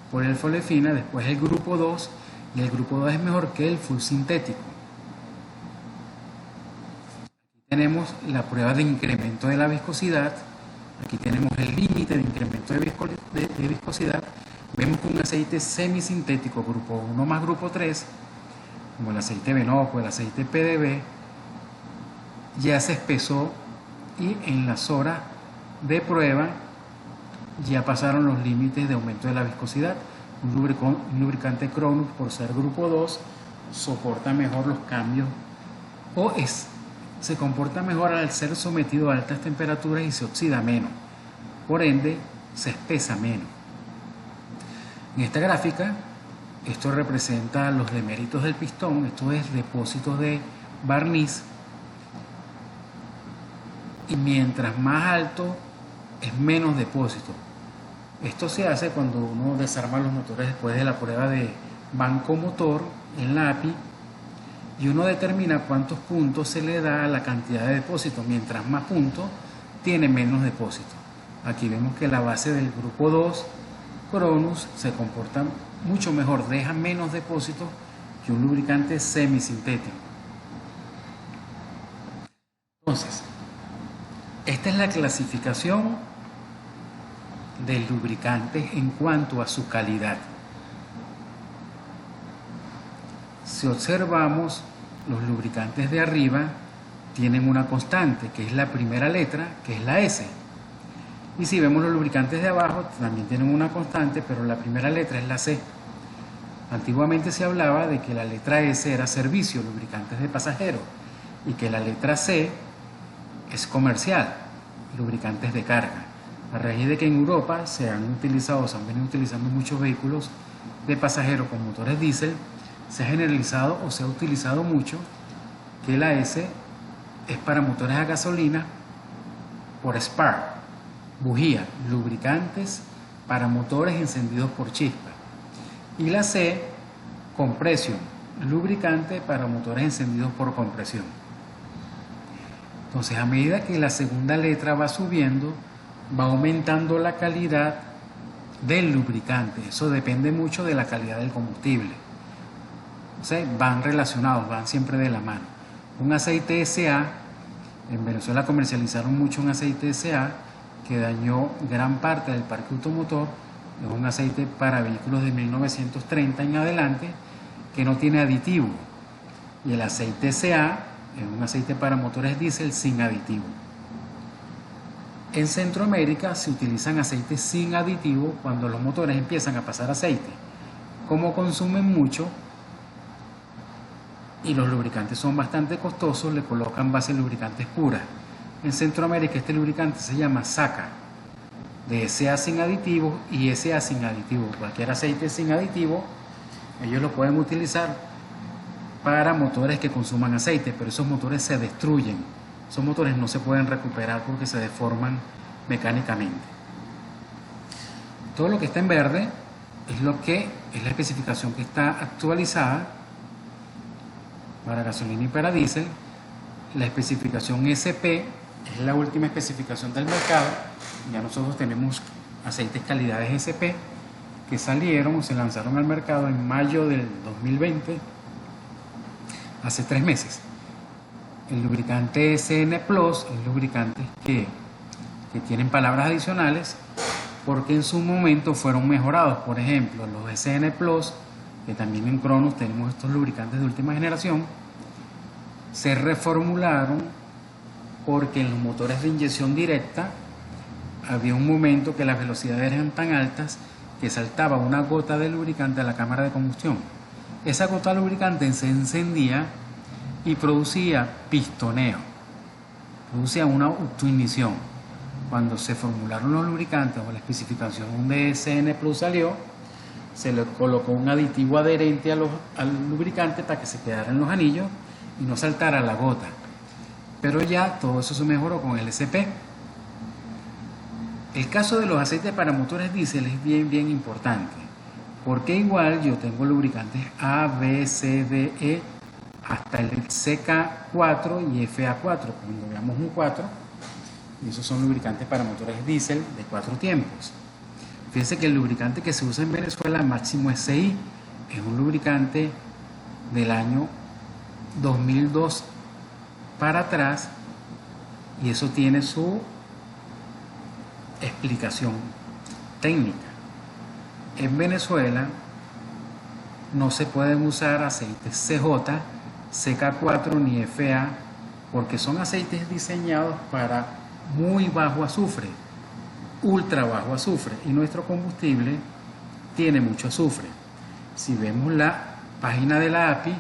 polialfolefina, después el grupo 2, y el grupo 2 es mejor que el full sintético. Aquí tenemos la prueba de incremento de la viscosidad. Aquí tenemos el límite de incremento de viscosidad. Vemos que un aceite semisintético grupo 1 más grupo 3, como el aceite Venoco, el aceite PDB, ya se espesó y en las horas de prueba ya pasaron los límites de aumento de la viscosidad. Un lubricante Cronus, por ser grupo 2, soporta mejor los cambios se comporta mejor al ser sometido a altas temperaturas y se oxida menos, por ende se espesa menos. En esta gráfica, esto representa los deméritos del pistón. Esto es depósitos de barniz, y mientras más alto es menos depósito. Esto se hace cuando uno desarma los motores después de la prueba de banco motor en la API, y uno determina cuántos puntos se le da a la cantidad de depósito. Mientras más puntos, tiene menos depósito. Aquí vemos que la base del grupo 2 Cronus se comporta mucho mejor, deja menos depósito que un lubricante semisintético. Entonces, esta es la clasificación del lubricante en cuanto a su calidad. Si observamos, los lubricantes de arriba tienen una constante, que es la primera letra, que es la S. Y si vemos los lubricantes de abajo, también tienen una constante, pero la primera letra es la C. Antiguamente se hablaba de que la letra S era servicio, lubricantes de pasajeros, y que la letra C es comercial, lubricantes de carga. A raíz de que en Europa se han venido utilizando muchos vehículos de pasajeros con motores diésel, se ha generalizado o se ha utilizado mucho que la S es para motores a gasolina por spark, bujía, lubricantes para motores encendidos por chispa, y la C, compression, lubricante para motores encendidos por compresión. Entonces, a medida que la segunda letra va subiendo, va aumentando la calidad del lubricante. Eso depende mucho de la calidad del combustible. O sea, van relacionados, van siempre de la mano. Un aceite SA, en Venezuela comercializaron mucho un aceite SA que dañó gran parte del parque automotor. Es un aceite para vehículos de 1930 en adelante que no tiene aditivo. Y el aceite SA es un aceite para motores diésel sin aditivo. En Centroamérica se utilizan aceites sin aditivo cuando los motores empiezan a pasar aceite. Como consumen mucho y los lubricantes son bastante costosos, le colocan bases lubricantes puras. En Centroamérica este lubricante se llama SACA, de SA sin aditivo y SA sin aditivo. Cualquier aceite sin aditivo, ellos lo pueden utilizar para motores que consuman aceite, pero esos motores se destruyen. Esos motores no se pueden recuperar porque se deforman mecánicamente. Todo lo que está en verde es la especificación que está actualizada para gasolina y para diésel. La especificación SP es la última especificación del mercado. Ya nosotros tenemos aceites calidades SP que salieron o se lanzaron al mercado en mayo del 2020, hace 3 meses. El lubricante SN Plus es lubricantes que tienen palabras adicionales porque en su momento fueron mejorados. Por ejemplo, los SN Plus, que también en Cronos tenemos estos lubricantes de última generación, se reformularon porque en los motores de inyección directa había un momento que las velocidades eran tan altas que saltaba una gota de lubricante a la cámara de combustión. Esa gota de lubricante se encendía y producía pistoneo, producía una autoignición. Cuando se formularon los lubricantes o la especificación de SN Plus salió, se le colocó un aditivo adherente al lubricante para que se quedara en los anillos y no saltara la gota. Pero ya todo eso se mejoró con el SP. El caso de los aceites para motores diésel es bien importante, porque igual yo tengo lubricantes A, B, C, D, E, hasta el CK4 y FA4, cuando veamos un 4, y esos son lubricantes para motores diésel de 4 tiempos. Fíjense que el lubricante que se usa en Venezuela máximo SI es un lubricante del año 2002 para atrás, y eso tiene su explicación técnica. En Venezuela no se pueden usar aceites CJ, CK4 ni FA, porque son aceites diseñados para muy bajo azufre, ultra bajo azufre, y nuestro combustible tiene mucho azufre. Si vemos la página de la API,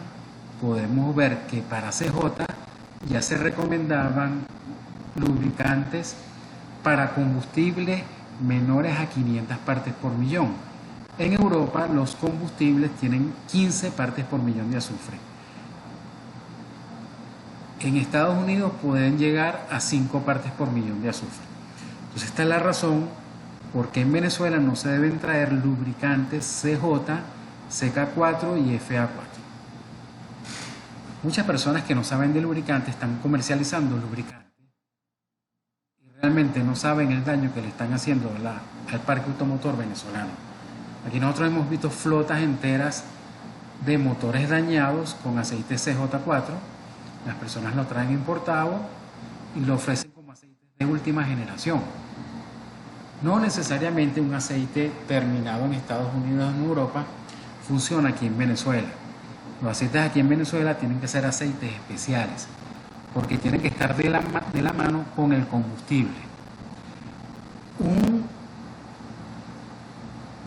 podemos ver que para CJ ya se recomendaban lubricantes para combustibles menores a 500 partes por millón. En Europa los combustibles tienen 15 partes por millón de azufre. En Estados Unidos pueden llegar a 5 partes por millón de azufre. Entonces esta es la razón por qué en Venezuela no se deben traer lubricantes CJ, CK4 y FA4. Muchas personas que no saben de lubricantes están comercializando lubricantes y realmente no saben el daño que le están haciendo al parque automotor venezolano. Aquí nosotros hemos visto flotas enteras de motores dañados con aceite CJ4. Las personas lo traen importado y lo ofrecen como aceite de última generación. No necesariamente un aceite terminado en Estados Unidos o en Europa funciona aquí en Venezuela. Los aceites aquí en Venezuela tienen que ser aceites especiales, porque tienen que estar de la mano con el combustible. Un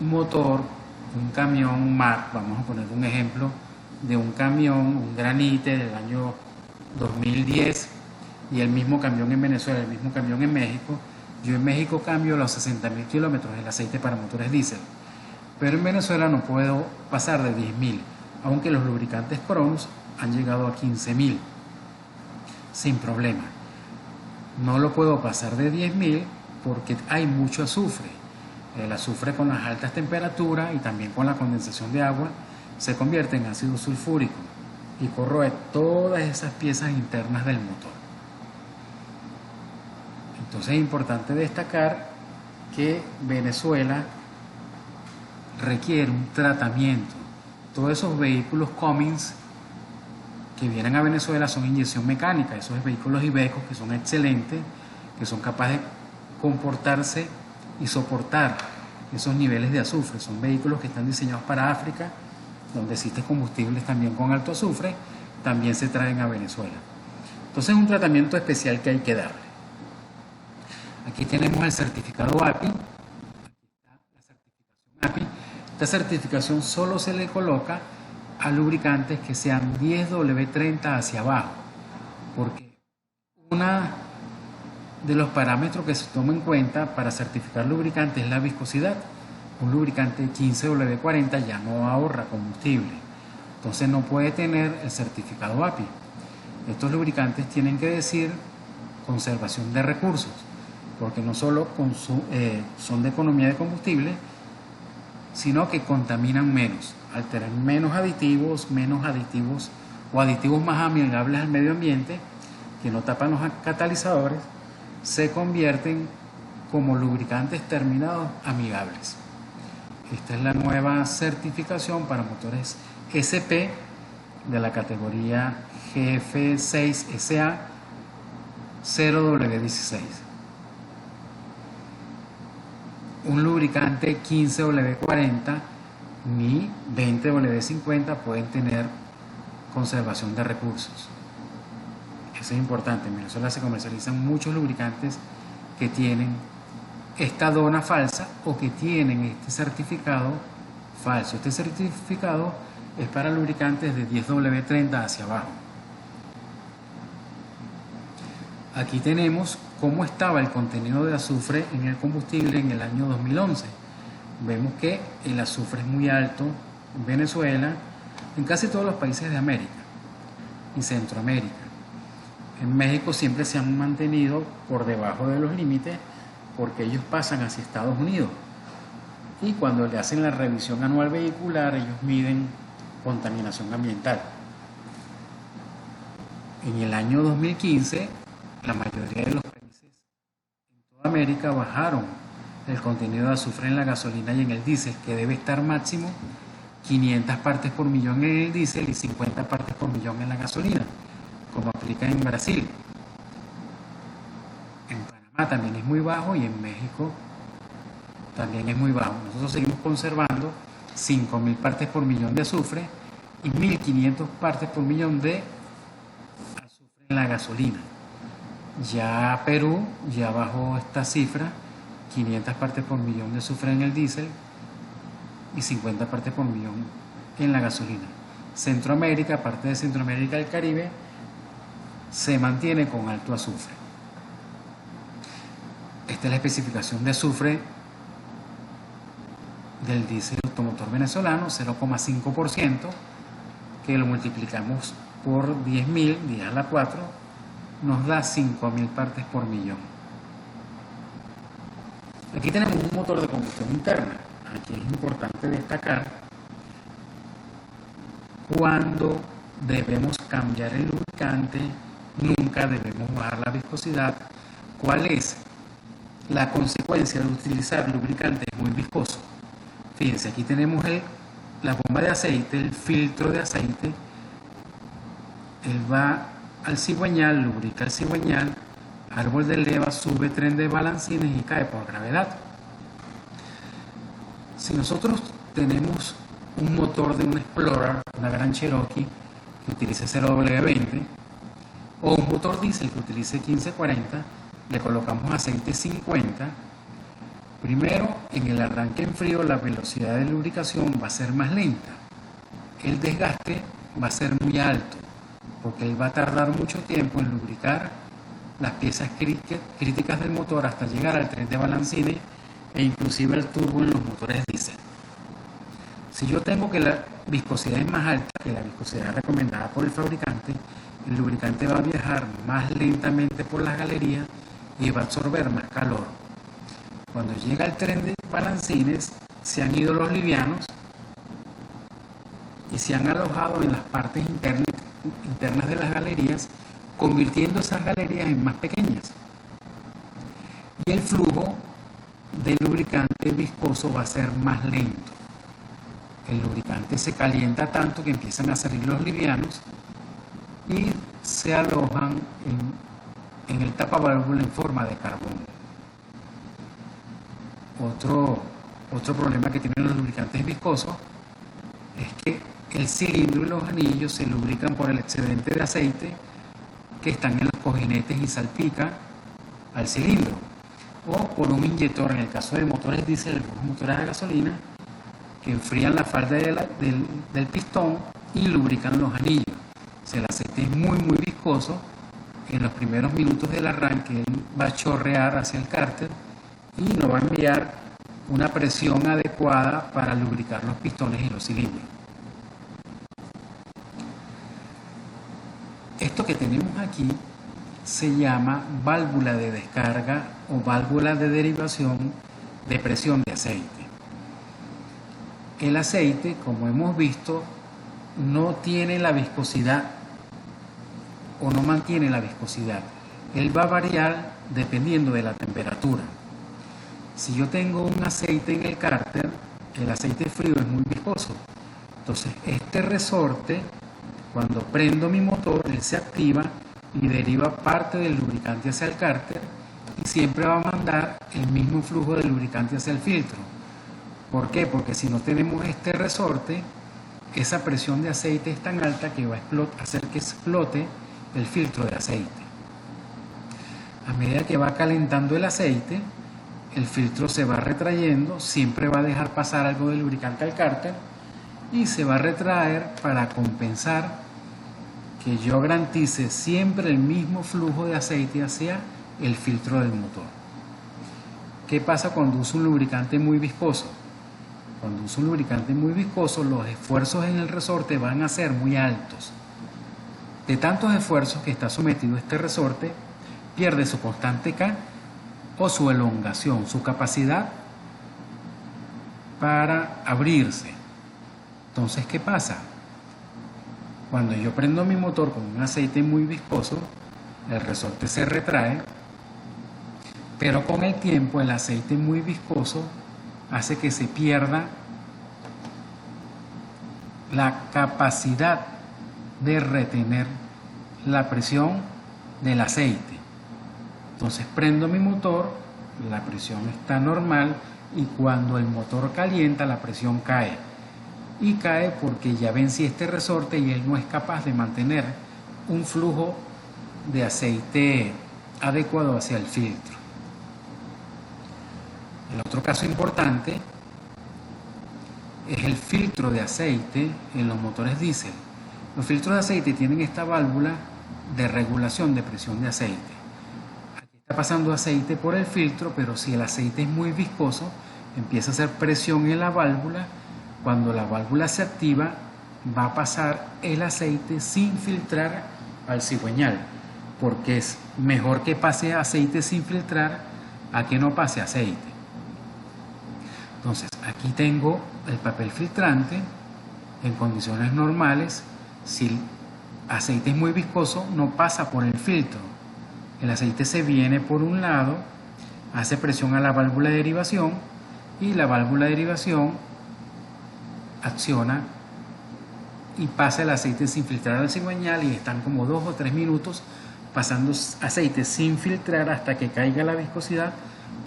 motor, un camión Mack, vamos a poner un ejemplo de un camión, un Granite del año 2010, y el mismo camión en Venezuela, el mismo camión en México. Yo en México cambio los 60.000 kilómetros el aceite para motores diésel, pero en Venezuela no puedo pasar de 10.000, aunque los lubricantes Cronos han llegado a 15.000 sin problema. No lo puedo pasar de 10.000 porque hay mucho azufre. El azufre con las altas temperaturas y también con la condensación de agua se convierte en ácido sulfúrico y corroe todas esas piezas internas del motor. Entonces es importante destacar que Venezuela requiere un tratamiento. Todos esos vehículos Cummins que vienen a Venezuela son inyección mecánica. Esos vehículos Iveco que son excelentes, que son capaces de comportarse y soportar esos niveles de azufre. Son vehículos que están diseñados para África, donde existen combustibles también con alto azufre, también se traen a Venezuela. Entonces es un tratamiento especial que hay que darle. Aquí tenemos el certificado API. Aquí está la certificación API. Esta certificación solo se le coloca a lubricantes que sean 10W30 hacia abajo, porque uno de los parámetros que se toma en cuenta para certificar lubricantes es la viscosidad. Un lubricante 15W40 ya no ahorra combustible, entonces no puede tener el certificado API. Estos lubricantes tienen que decir conservación de recursos, porque no solo son de economía de combustible, sino que contaminan menos. Al tener menos aditivos o aditivos más amigables al medio ambiente, que no tapan los catalizadores, se convierten como lubricantes terminados amigables. Esta es la nueva certificación para motores SP de la categoría GF6SA 0W16. un lubricante 15W40 ni 20W50 pueden tener conservación de recursos. Eso es importante. En Venezuela se comercializan muchos lubricantes que tienen esta dona falsa o que tienen este certificado falso. Este certificado es para lubricantes de 10W30 hacia abajo. Aquí tenemos cómo estaba el contenido de azufre en el combustible en el año 2011. Vemos que el azufre es muy alto en Venezuela, en casi todos los países de América y Centroamérica. En México siempre se han mantenido por debajo de los límites porque ellos pasan hacia Estados Unidos. Y cuando le hacen la revisión anual vehicular, ellos miden contaminación ambiental. En el año 2015, la mayoría de los países en toda América bajaron el contenido de azufre en la gasolina y en el diésel, que debe estar máximo 500 partes por millón en el diésel y 50 partes por millón en la gasolina, como aplica en Brasil. En Panamá también es muy bajo y en México también es muy bajo. Nosotros seguimos conservando 5.000 partes por millón de azufre y 1.500 partes por millón de azufre en la gasolina. Ya Perú ya bajó esta cifra, 500 partes por millón de azufre en el diésel y 50 partes por millón en la gasolina. Centroamérica, parte de Centroamérica y el Caribe, se mantiene con alto azufre. Esta es la especificación de azufre del diésel automotor venezolano, 0,5%, que lo multiplicamos por 10.000, 10 a la 4, nos da 5.000 partes por millón. Aquí tenemos un motor de combustión interna. Aquí es importante destacar cuando debemos cambiar el lubricante, nunca debemos bajar la viscosidad. ¿Cuál es la consecuencia de utilizar lubricantes muy viscosos? Fíjense, aquí tenemos la bomba de aceite, el filtro de aceite. Él va al cigüeñal, lubrica el cigüeñal, árbol de leva, sube tren de balancines y cae por gravedad. Si nosotros tenemos un motor de un Explorer, una Gran Cherokee, que utilice 0W20, o un motor diésel que utilice 1540, le colocamos aceite 50. Primero, en el arranque en frío, la velocidad de lubricación va a ser más lenta. El desgaste va a ser muy alto, porque él va a tardar mucho tiempo en lubricar las piezas críticas del motor hasta llegar al tren de balancines e inclusive el turbo en los motores diésel. Si yo tengo que la viscosidad es más alta que la viscosidad recomendada por el fabricante, el lubricante va a viajar más lentamente por las galerías y va a absorber más calor. Cuando llega el tren de balancines, se han ido los livianos y se han alojado en las partes internas de las galerías, convirtiendo esas galerías en más pequeñas. Y el flujo del lubricante viscoso va a ser más lento. El lubricante se calienta tanto que empiezan a salir los livianos y se alojan en el tapaválvula en forma de carbón. Otro problema que tienen los lubricantes viscosos es que el cilindro y los anillos se lubrican por el excedente de aceite que están en los cojinetes y salpica al cilindro, o por un inyector en el caso de motores diésel, algunos motores de gasolina, que enfrían la falda del pistón y lubrican los anillos. Si el aceite es muy viscoso, en los primeros minutos del arranque él va a chorrear hacia el cárter y no va a enviar una presión adecuada para lubricar los pistones y los cilindros. Esto que tenemos aquí se llama válvula de descarga o válvula de derivación de presión de aceite. El aceite, como hemos visto, no tiene la viscosidad o no mantiene la viscosidad. Él va a variar dependiendo de la temperatura. Si yo tengo un aceite en el cárter, el aceite frío es muy viscoso. Entonces, este resorte, cuando prendo mi motor, él se activa y deriva parte del lubricante hacia el cárter. Y siempre va a mandar el mismo flujo de lubricante hacia el filtro. ¿Por qué? Porque si no tenemos este resorte, esa presión de aceite es tan alta que va a hacer que explote el filtro de aceite. A medida que va calentando el aceite, el filtro se va retrayendo, siempre va a dejar pasar algo de lubricante al cárter y se va a retraer para compensar que yo garantice siempre el mismo flujo de aceite hacia el filtro del motor. ¿Qué pasa cuando uso un lubricante muy viscoso? Cuando uso un lubricante muy viscoso, los esfuerzos en el resorte van a ser muy altos. De tantos esfuerzos que está sometido este resorte, pierde su constante K o su elongación, su capacidad para abrirse. Entonces, ¿qué pasa? Cuando yo prendo mi motor con un aceite muy viscoso, el resorte se retrae, pero con el tiempo el aceite muy viscoso hace que se pierda la capacidad de retener la presión del aceite. Entonces prendo mi motor, la presión está normal y cuando el motor calienta la presión cae. Y cae porque ya vencí este resorte y él no es capaz de mantener un flujo de aceite adecuado hacia el filtro. El otro caso importante es el filtro de aceite en los motores diésel. Los filtros de aceite tienen esta válvula de regulación de presión de aceite. Aquí está pasando aceite por el filtro, pero si el aceite es muy viscoso, empieza a hacer presión en la válvula. Cuando la válvula se activa, va a pasar el aceite sin filtrar al cigüeñal, porque es mejor que pase aceite sin filtrar a que no pase aceite. Entonces, aquí tengo el papel filtrante en condiciones normales. Si el aceite es muy viscoso, no pasa por el filtro. El aceite se viene por un lado, hace presión a la válvula de derivación y la válvula de derivación acciona y pasa el aceite sin filtrar al cigüeñal y están como 2 o 3 minutos pasando aceite sin filtrar hasta que caiga la viscosidad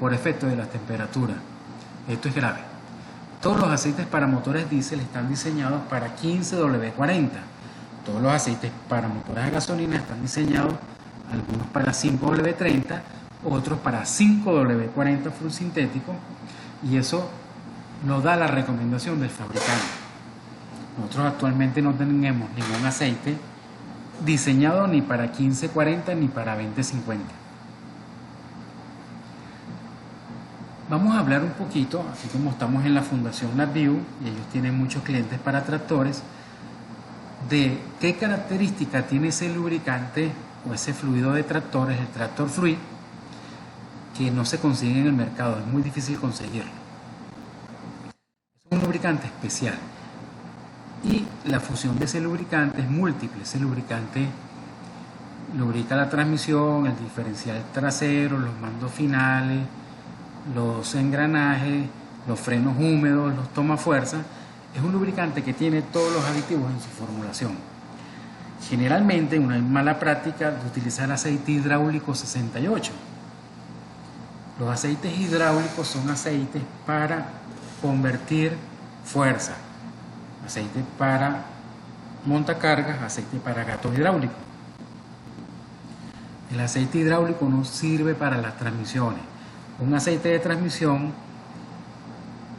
por efecto de la temperatura. Esto es grave. Todos los aceites para motores diésel están diseñados para 15W40. Todos los aceites para motores a gasolina están diseñados, algunos para 5W30, otros para 5W40 full sintético, y eso nos da la recomendación del fabricante. Nosotros actualmente no tenemos ningún aceite diseñado ni para 1540 ni para 2050. Vamos a hablar un poquito, así como estamos en la Fundación LabView y ellos tienen muchos clientes para tractores, de qué característica tiene ese lubricante o ese fluido de tractores, el Tractor Fluid, que no se consigue en el mercado, es muy difícil conseguirlo. Es un lubricante especial y la función de ese lubricante es múltiple. Ese lubricante lubrica la transmisión, el diferencial trasero, los mandos finales, los engranajes, los frenos húmedos, los tomafuerzas. Es un lubricante que tiene todos los aditivos en su formulación. Generalmente una mala práctica de utilizar el aceite hidráulico 68. Los aceites hidráulicos son aceites para convertir fuerza, aceite para montacargas, aceite para gato hidráulico. El aceite hidráulico no sirve para las transmisiones. Un aceite de transmisión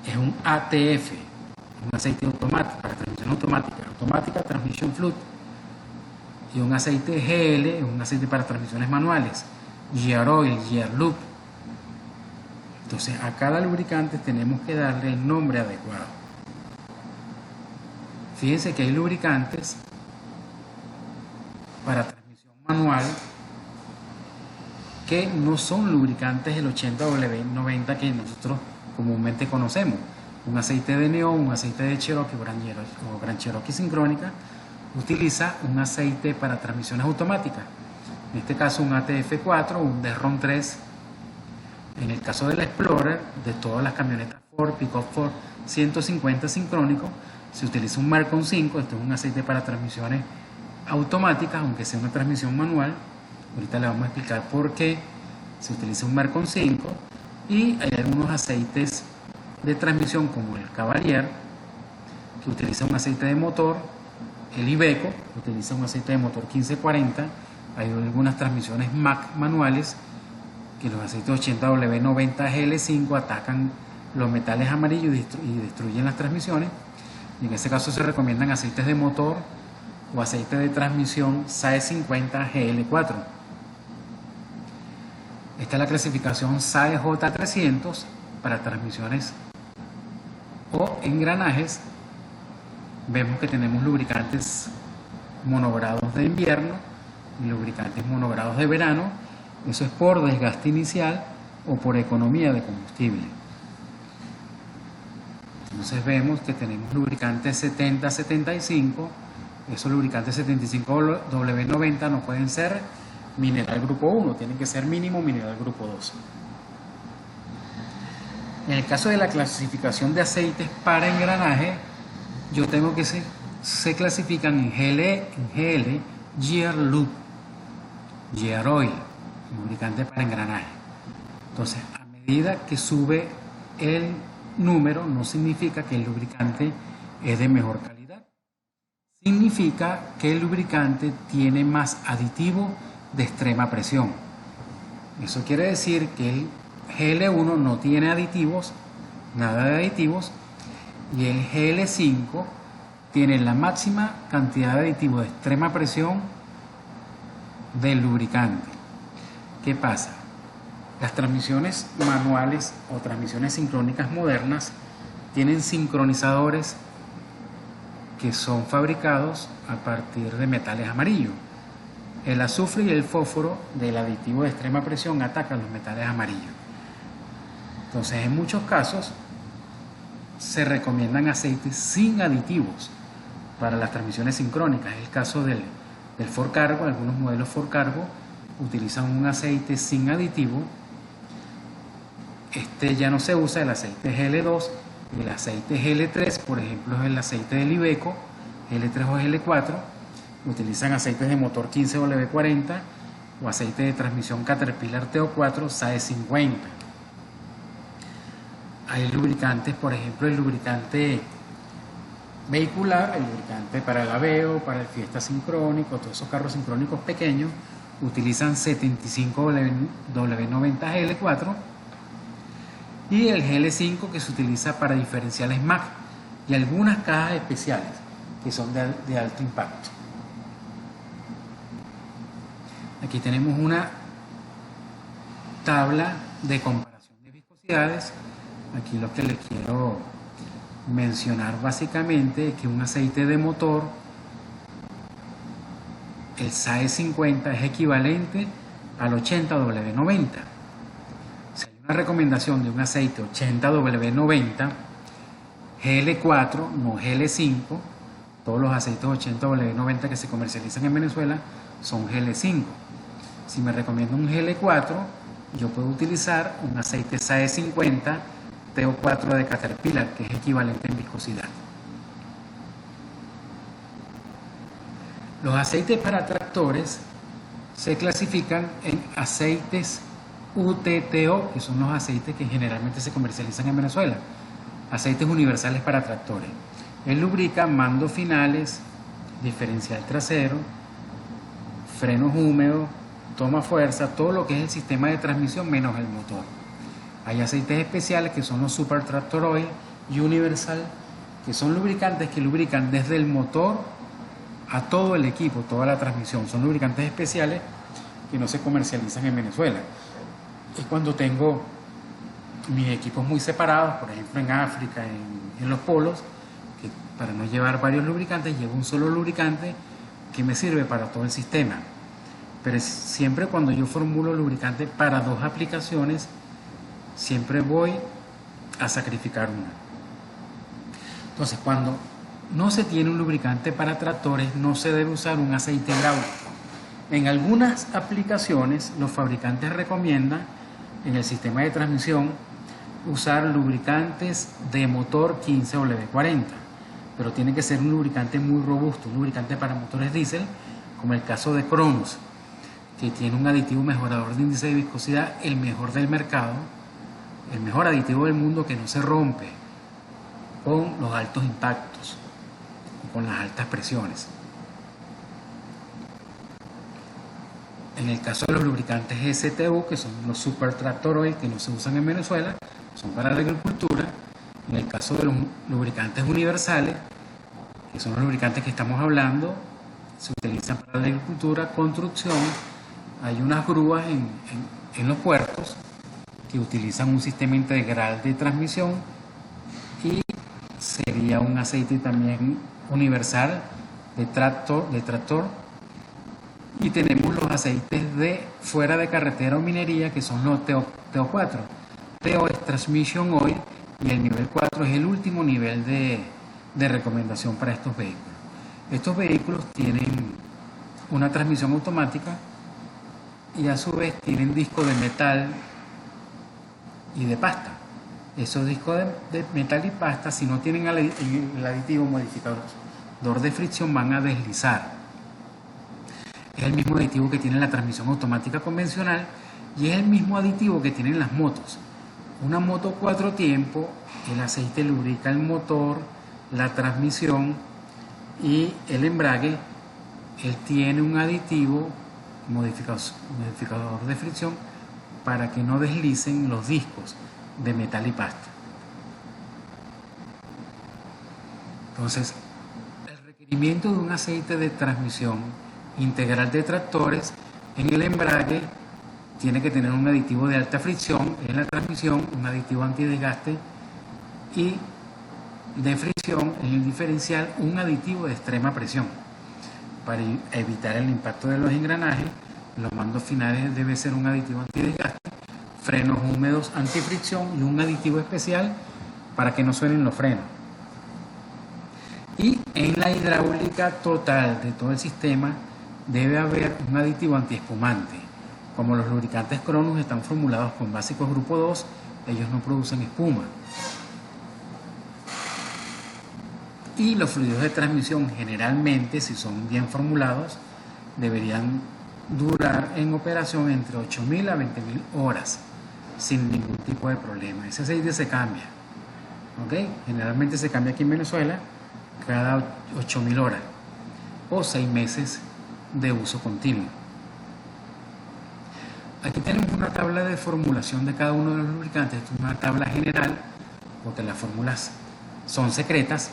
es un ATF, un aceite automático, para transmisión automática Transmission Fluid. Y un aceite GL es un aceite para transmisiones manuales, Gear Oil, Gear Loop. Entonces a cada lubricante tenemos que darle el nombre adecuado. Fíjense que hay lubricantes para transmisión manual que no son lubricantes el 80W90 que nosotros comúnmente conocemos. Un aceite de Neon, un aceite de Cherokee o Grand Cherokee sincrónica utiliza un aceite para transmisiones automáticas. En este caso un ATF4 o un Derron 3. En el caso del Explorer, de todas las camionetas Ford, Pickup Ford 150 sincrónico, se utiliza un Marcon 5. Este es un aceite para transmisiones automáticas, aunque sea una transmisión manual. Ahorita le vamos a explicar por qué se utiliza un Mercon 5, y hay algunos aceites de transmisión como el Cavalier, que utiliza un aceite de motor, el Iveco, que utiliza un aceite de motor 1540, hay algunas transmisiones Mack manuales, que los aceites 80W90 GL5 atacan los metales amarillos y destruyen las transmisiones, y en este caso se recomiendan aceites de motor o aceite de transmisión SAE 50 GL4. Esta es la clasificación SAE J300 para transmisiones o engranajes. Vemos que tenemos lubricantes monogradados de invierno y lubricantes monogradados de verano. Eso es por desgaste inicial o por economía de combustible. Entonces vemos que tenemos lubricantes 70-75. Esos lubricantes 75W90 no pueden ser mineral grupo 1, tienen que ser mínimo mineral grupo 2. En el caso de la clasificación de aceites para engranaje, yo tengo que se clasifican en GL, Gear Lube, Gear Oil, lubricante para engranaje. Entonces, a medida que sube el número, no significa que el lubricante es de mejor calidad. Significa que el lubricante tiene más aditivo de extrema presión. Eso quiere decir que el GL1 no tiene aditivos, nada de aditivos, y el GL5 tiene la máxima cantidad de aditivos de extrema presión del lubricante. ¿Qué pasa? Las transmisiones manuales o transmisiones sincrónicas modernas tienen sincronizadores que son fabricados a partir de metales amarillos. El azufre y el fósforo del aditivo de extrema presión atacan los metales amarillos. Entonces, en muchos casos se recomiendan aceites sin aditivos para las transmisiones sincrónicas. Es el caso del Ford Cargo. Algunos modelos Ford Cargo utilizan un aceite sin aditivo. Este ya no se usa, el aceite GL2. El aceite GL3, por ejemplo, es el aceite del Iveco, GL3 o GL4. Utilizan aceites de motor 15W40 o aceite de transmisión Caterpillar TO4 SAE 50. Hay lubricantes, por ejemplo, el lubricante vehicular, el lubricante para el Aveo, para el Fiesta sincrónico, todos esos carros sincrónicos pequeños utilizan 75W90 GL4, y el GL5 que se utiliza para diferenciales Mack y algunas cajas especiales que son de alto impacto. Aquí tenemos una tabla de comparación de viscosidades. Aquí lo que les quiero mencionar básicamente es que un aceite de motor, el SAE 50, es equivalente al 80W90. Si hay una recomendación de un aceite 80W90, GL4, no GL5, todos los aceites 80W90 que se comercializan en Venezuela son GL5. Si me recomiendo un GL4, yo puedo utilizar un aceite SAE 50 TO4 de Caterpillar, que es equivalente en viscosidad. Los aceites para tractores se clasifican en aceites UTTO, que son los aceites que generalmente se comercializan en Venezuela, aceites universales para tractores. Él lubrica mandos finales, diferencial trasero, frenos húmedos, toma fuerza, todo lo que es el sistema de transmisión menos el motor. Hay aceites especiales que son los Super Tractor Oil y Universal, que son lubricantes que lubrican desde el motor a todo el equipo, toda la transmisión. Son lubricantes especiales que no se comercializan en Venezuela. Y cuando tengo mis equipos muy separados, por ejemplo en África, en los polos, que para no llevar varios lubricantes, llevo un solo lubricante que me sirve para todo el sistema. Pero siempre cuando yo formulo lubricante para dos aplicaciones, siempre voy a sacrificar una. Entonces, cuando no se tiene un lubricante para tractores, no se debe usar un aceite hidráulico. En algunas aplicaciones, los fabricantes recomiendan en el sistema de transmisión usar lubricantes de motor 15W40, pero tiene que ser un lubricante muy robusto, un lubricante para motores diésel, como el caso de Cronos, que tiene un aditivo mejorador de índice de viscosidad, el mejor del mercado, el mejor aditivo del mundo, que no se rompe con los altos impactos, con las altas presiones. En el caso de los lubricantes STU, que son los Super Tractor Oil, que no se usan en Venezuela, son para la agricultura. En el caso de los lubricantes universales, que son los lubricantes que estamos hablando, se utilizan para la agricultura, construcción. Hay unas grúas en los puertos que utilizan un sistema integral de transmisión, y sería un aceite también universal de tractor. Y tenemos los aceites de fuera de carretera o minería, que son los TO4. TO es Transmission Oil, y el nivel 4 es el último nivel de recomendación para estos vehículos. Estos vehículos tienen una transmisión automática y a su vez tienen discos de metal y de pasta. Esos discos de metal y pasta, si no tienen el aditivo modificador de fricción, van a deslizar. Es el mismo aditivo que tiene la transmisión automática convencional, y es el mismo aditivo que tienen las motos. Una moto 4 tiempos, el aceite lubrica el motor, la transmisión y el embrague. Él tiene un aditivo modificador de fricción para que no deslicen los discos de metal y pasta. Entonces, el requerimiento de un aceite de transmisión integral de tractores: en el embrague tiene que tener un aditivo de alta fricción, en la transmisión un aditivo antidesgaste, y de fricción en el diferencial un aditivo de extrema presión para evitar el impacto de los engranajes. Los mandos finales debe ser un aditivo antidesgaste, frenos húmedos antifricción y un aditivo especial para que no suenen los frenos. Y en la hidráulica total de todo el sistema debe haber un aditivo antiespumante. Como los lubricantes Cronus están formulados con básicos grupo 2, ellos no producen espuma. Y los fluidos de transmisión, generalmente, si son bien formulados, deberían durar en operación entre 8.000 a 20.000 horas sin ningún tipo de problema. Ese aceite se cambia, ¿ok? Generalmente se cambia aquí en Venezuela cada 8.000 horas o 6 meses de uso continuo. Aquí tenemos una tabla de formulación de cada uno de los lubricantes. Esto es una tabla general porque las fórmulas son secretas,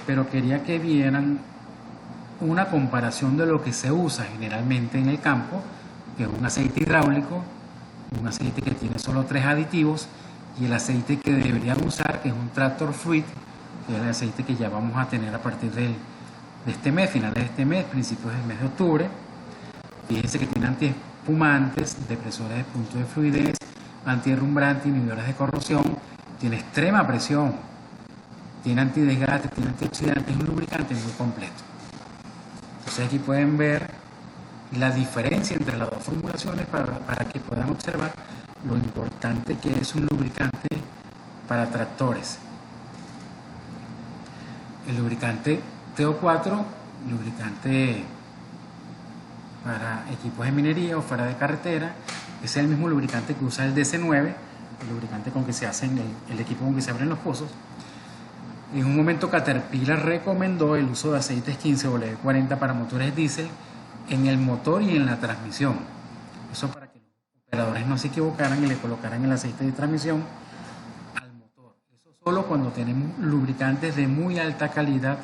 pero quería que vieran una comparación de lo que se usa generalmente en el campo, que es un aceite hidráulico, un aceite que tiene solo 3 aditivos, y el aceite que deberían usar, que es un Tractor Fluid, que es el aceite que ya vamos a tener a partir de este mes, finales de este mes, principios del mes de octubre. Fíjense que tiene antiespumantes, depresores de punto de fluidez, antiherrumbrante, inhibidores de corrosión, tiene extrema presión, tiene antidesgaste, tiene antioxidante, es un lubricante muy completo. Entonces aquí pueden ver la diferencia entre las dos formulaciones para que puedan observar lo importante que es un lubricante para tractores. El lubricante TO4, lubricante para equipos de minería o fuera de carretera, es el mismo lubricante que usa el DC9, el lubricante con que se hacen el equipo con que se abren los pozos. En un momento Caterpillar recomendó el uso de aceites 15W40 para motores diésel en el motor y en la transmisión. Eso para que los operadores no se equivocaran y le colocaran el aceite de transmisión al motor. Eso solo cuando tenemos lubricantes de muy alta calidad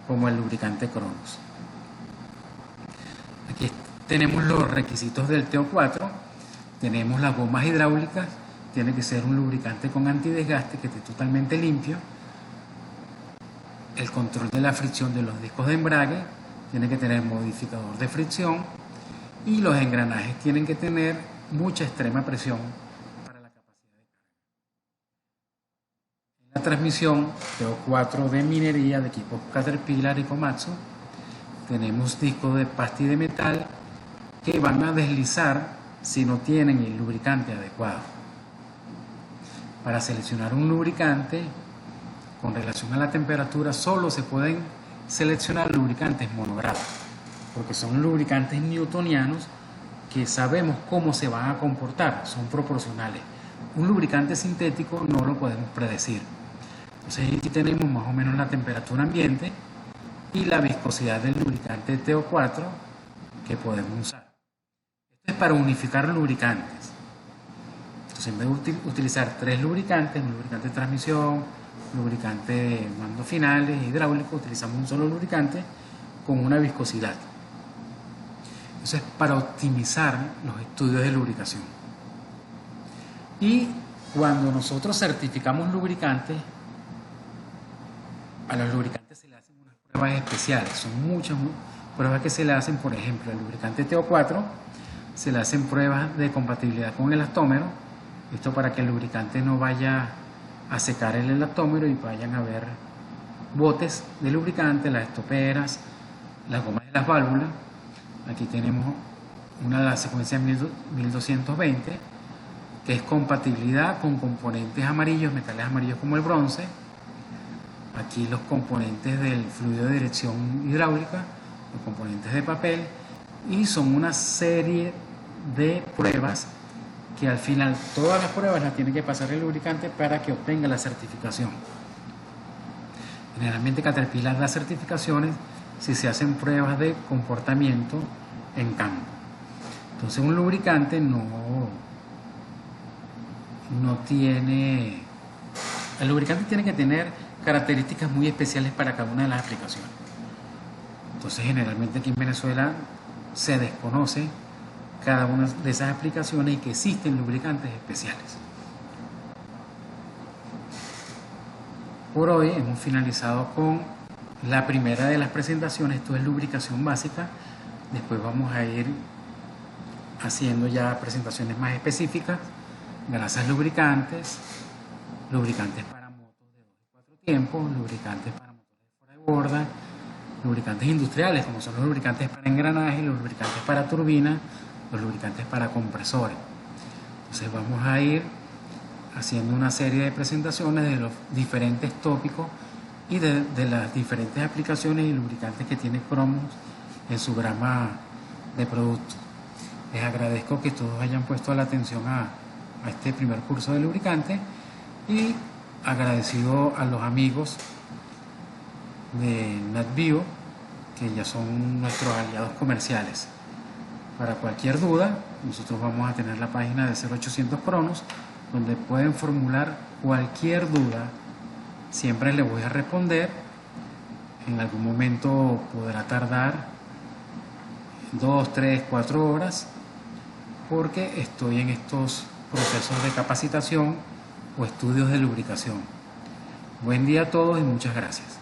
como el lubricante Cronus. Aquí tenemos los requisitos del TO4. Tenemos las gomas hidráulicas. Tiene que ser un lubricante con antidesgaste que esté totalmente limpio. El control de la fricción de los discos de embrague tiene que tener modificador de fricción, y los engranajes tienen que tener mucha extrema presión para la capacidad de carga. En la transmisión TO4 de minería de equipos Caterpillar y Komatsu tenemos discos de pasta y de metal que van a deslizar si no tienen el lubricante adecuado. Para seleccionar un lubricante con relación a la temperatura, solo se pueden seleccionar lubricantes monográficos, porque son lubricantes newtonianos que sabemos cómo se van a comportar, son proporcionales. Un lubricante sintético no lo podemos predecir. Entonces aquí tenemos más o menos la temperatura ambiente y la viscosidad del lubricante TO4 que podemos usar. Esto es para unificar lubricantes. Entonces en vez de utilizar 3 lubricantes, un lubricante de transmisión, lubricante de mando finales, hidráulico, utilizamos un solo lubricante con una viscosidad. Entonces, para optimizar los estudios de lubricación. Y cuando nosotros certificamos lubricantes, a los lubricantes se le hacen unas pruebas especiales. Son muchas pruebas que se le hacen. Por ejemplo, el lubricante TO4 se le hacen pruebas de compatibilidad con el elastómero. Esto para que el lubricante no vaya a secar el elastómero y vayan a haber botes de lubricante, las estoperas, las gomas de las válvulas. Aquí tenemos una de las secuencias 1220, que es compatibilidad con componentes amarillos, metales amarillos como el bronce. Aquí los componentes del fluido de dirección hidráulica, los componentes de papel, y son una serie de pruebas que al final todas las pruebas las tiene que pasar el lubricante para que obtenga la certificación. Generalmente Caterpillar da certificaciones si se hacen pruebas de comportamiento en campo. Entonces un lubricante el lubricante tiene que tener características muy especiales para cada una de las aplicaciones. Entonces generalmente aquí en Venezuela se desconoce cada una de esas aplicaciones y que existen lubricantes especiales. Por hoy hemos finalizado con la primera de las presentaciones. Esto es lubricación básica. Después vamos a ir haciendo ya presentaciones más específicas: grasas lubricantes, lubricantes para motos de 2 y 4 tiempos, lubricantes para motores de fuera de borda, lubricantes industriales como son los lubricantes para engranaje, los lubricantes para turbina, los lubricantes para compresores. Entonces vamos a ir haciendo una serie de presentaciones de los diferentes tópicos y de las diferentes aplicaciones y lubricantes que tiene Cromos en su gama de productos. Les agradezco que todos hayan puesto la atención a este primer curso de lubricante, y agradecido a los amigos de NatBio, que ya son nuestros aliados comerciales. Para cualquier duda, nosotros vamos a tener la página de 0800 Cronos, donde pueden formular cualquier duda. Siempre les voy a responder. En algún momento podrá tardar 2, 3, 4 horas, porque estoy en estos procesos de capacitación o estudios de lubricación. Buen día a todos y muchas gracias.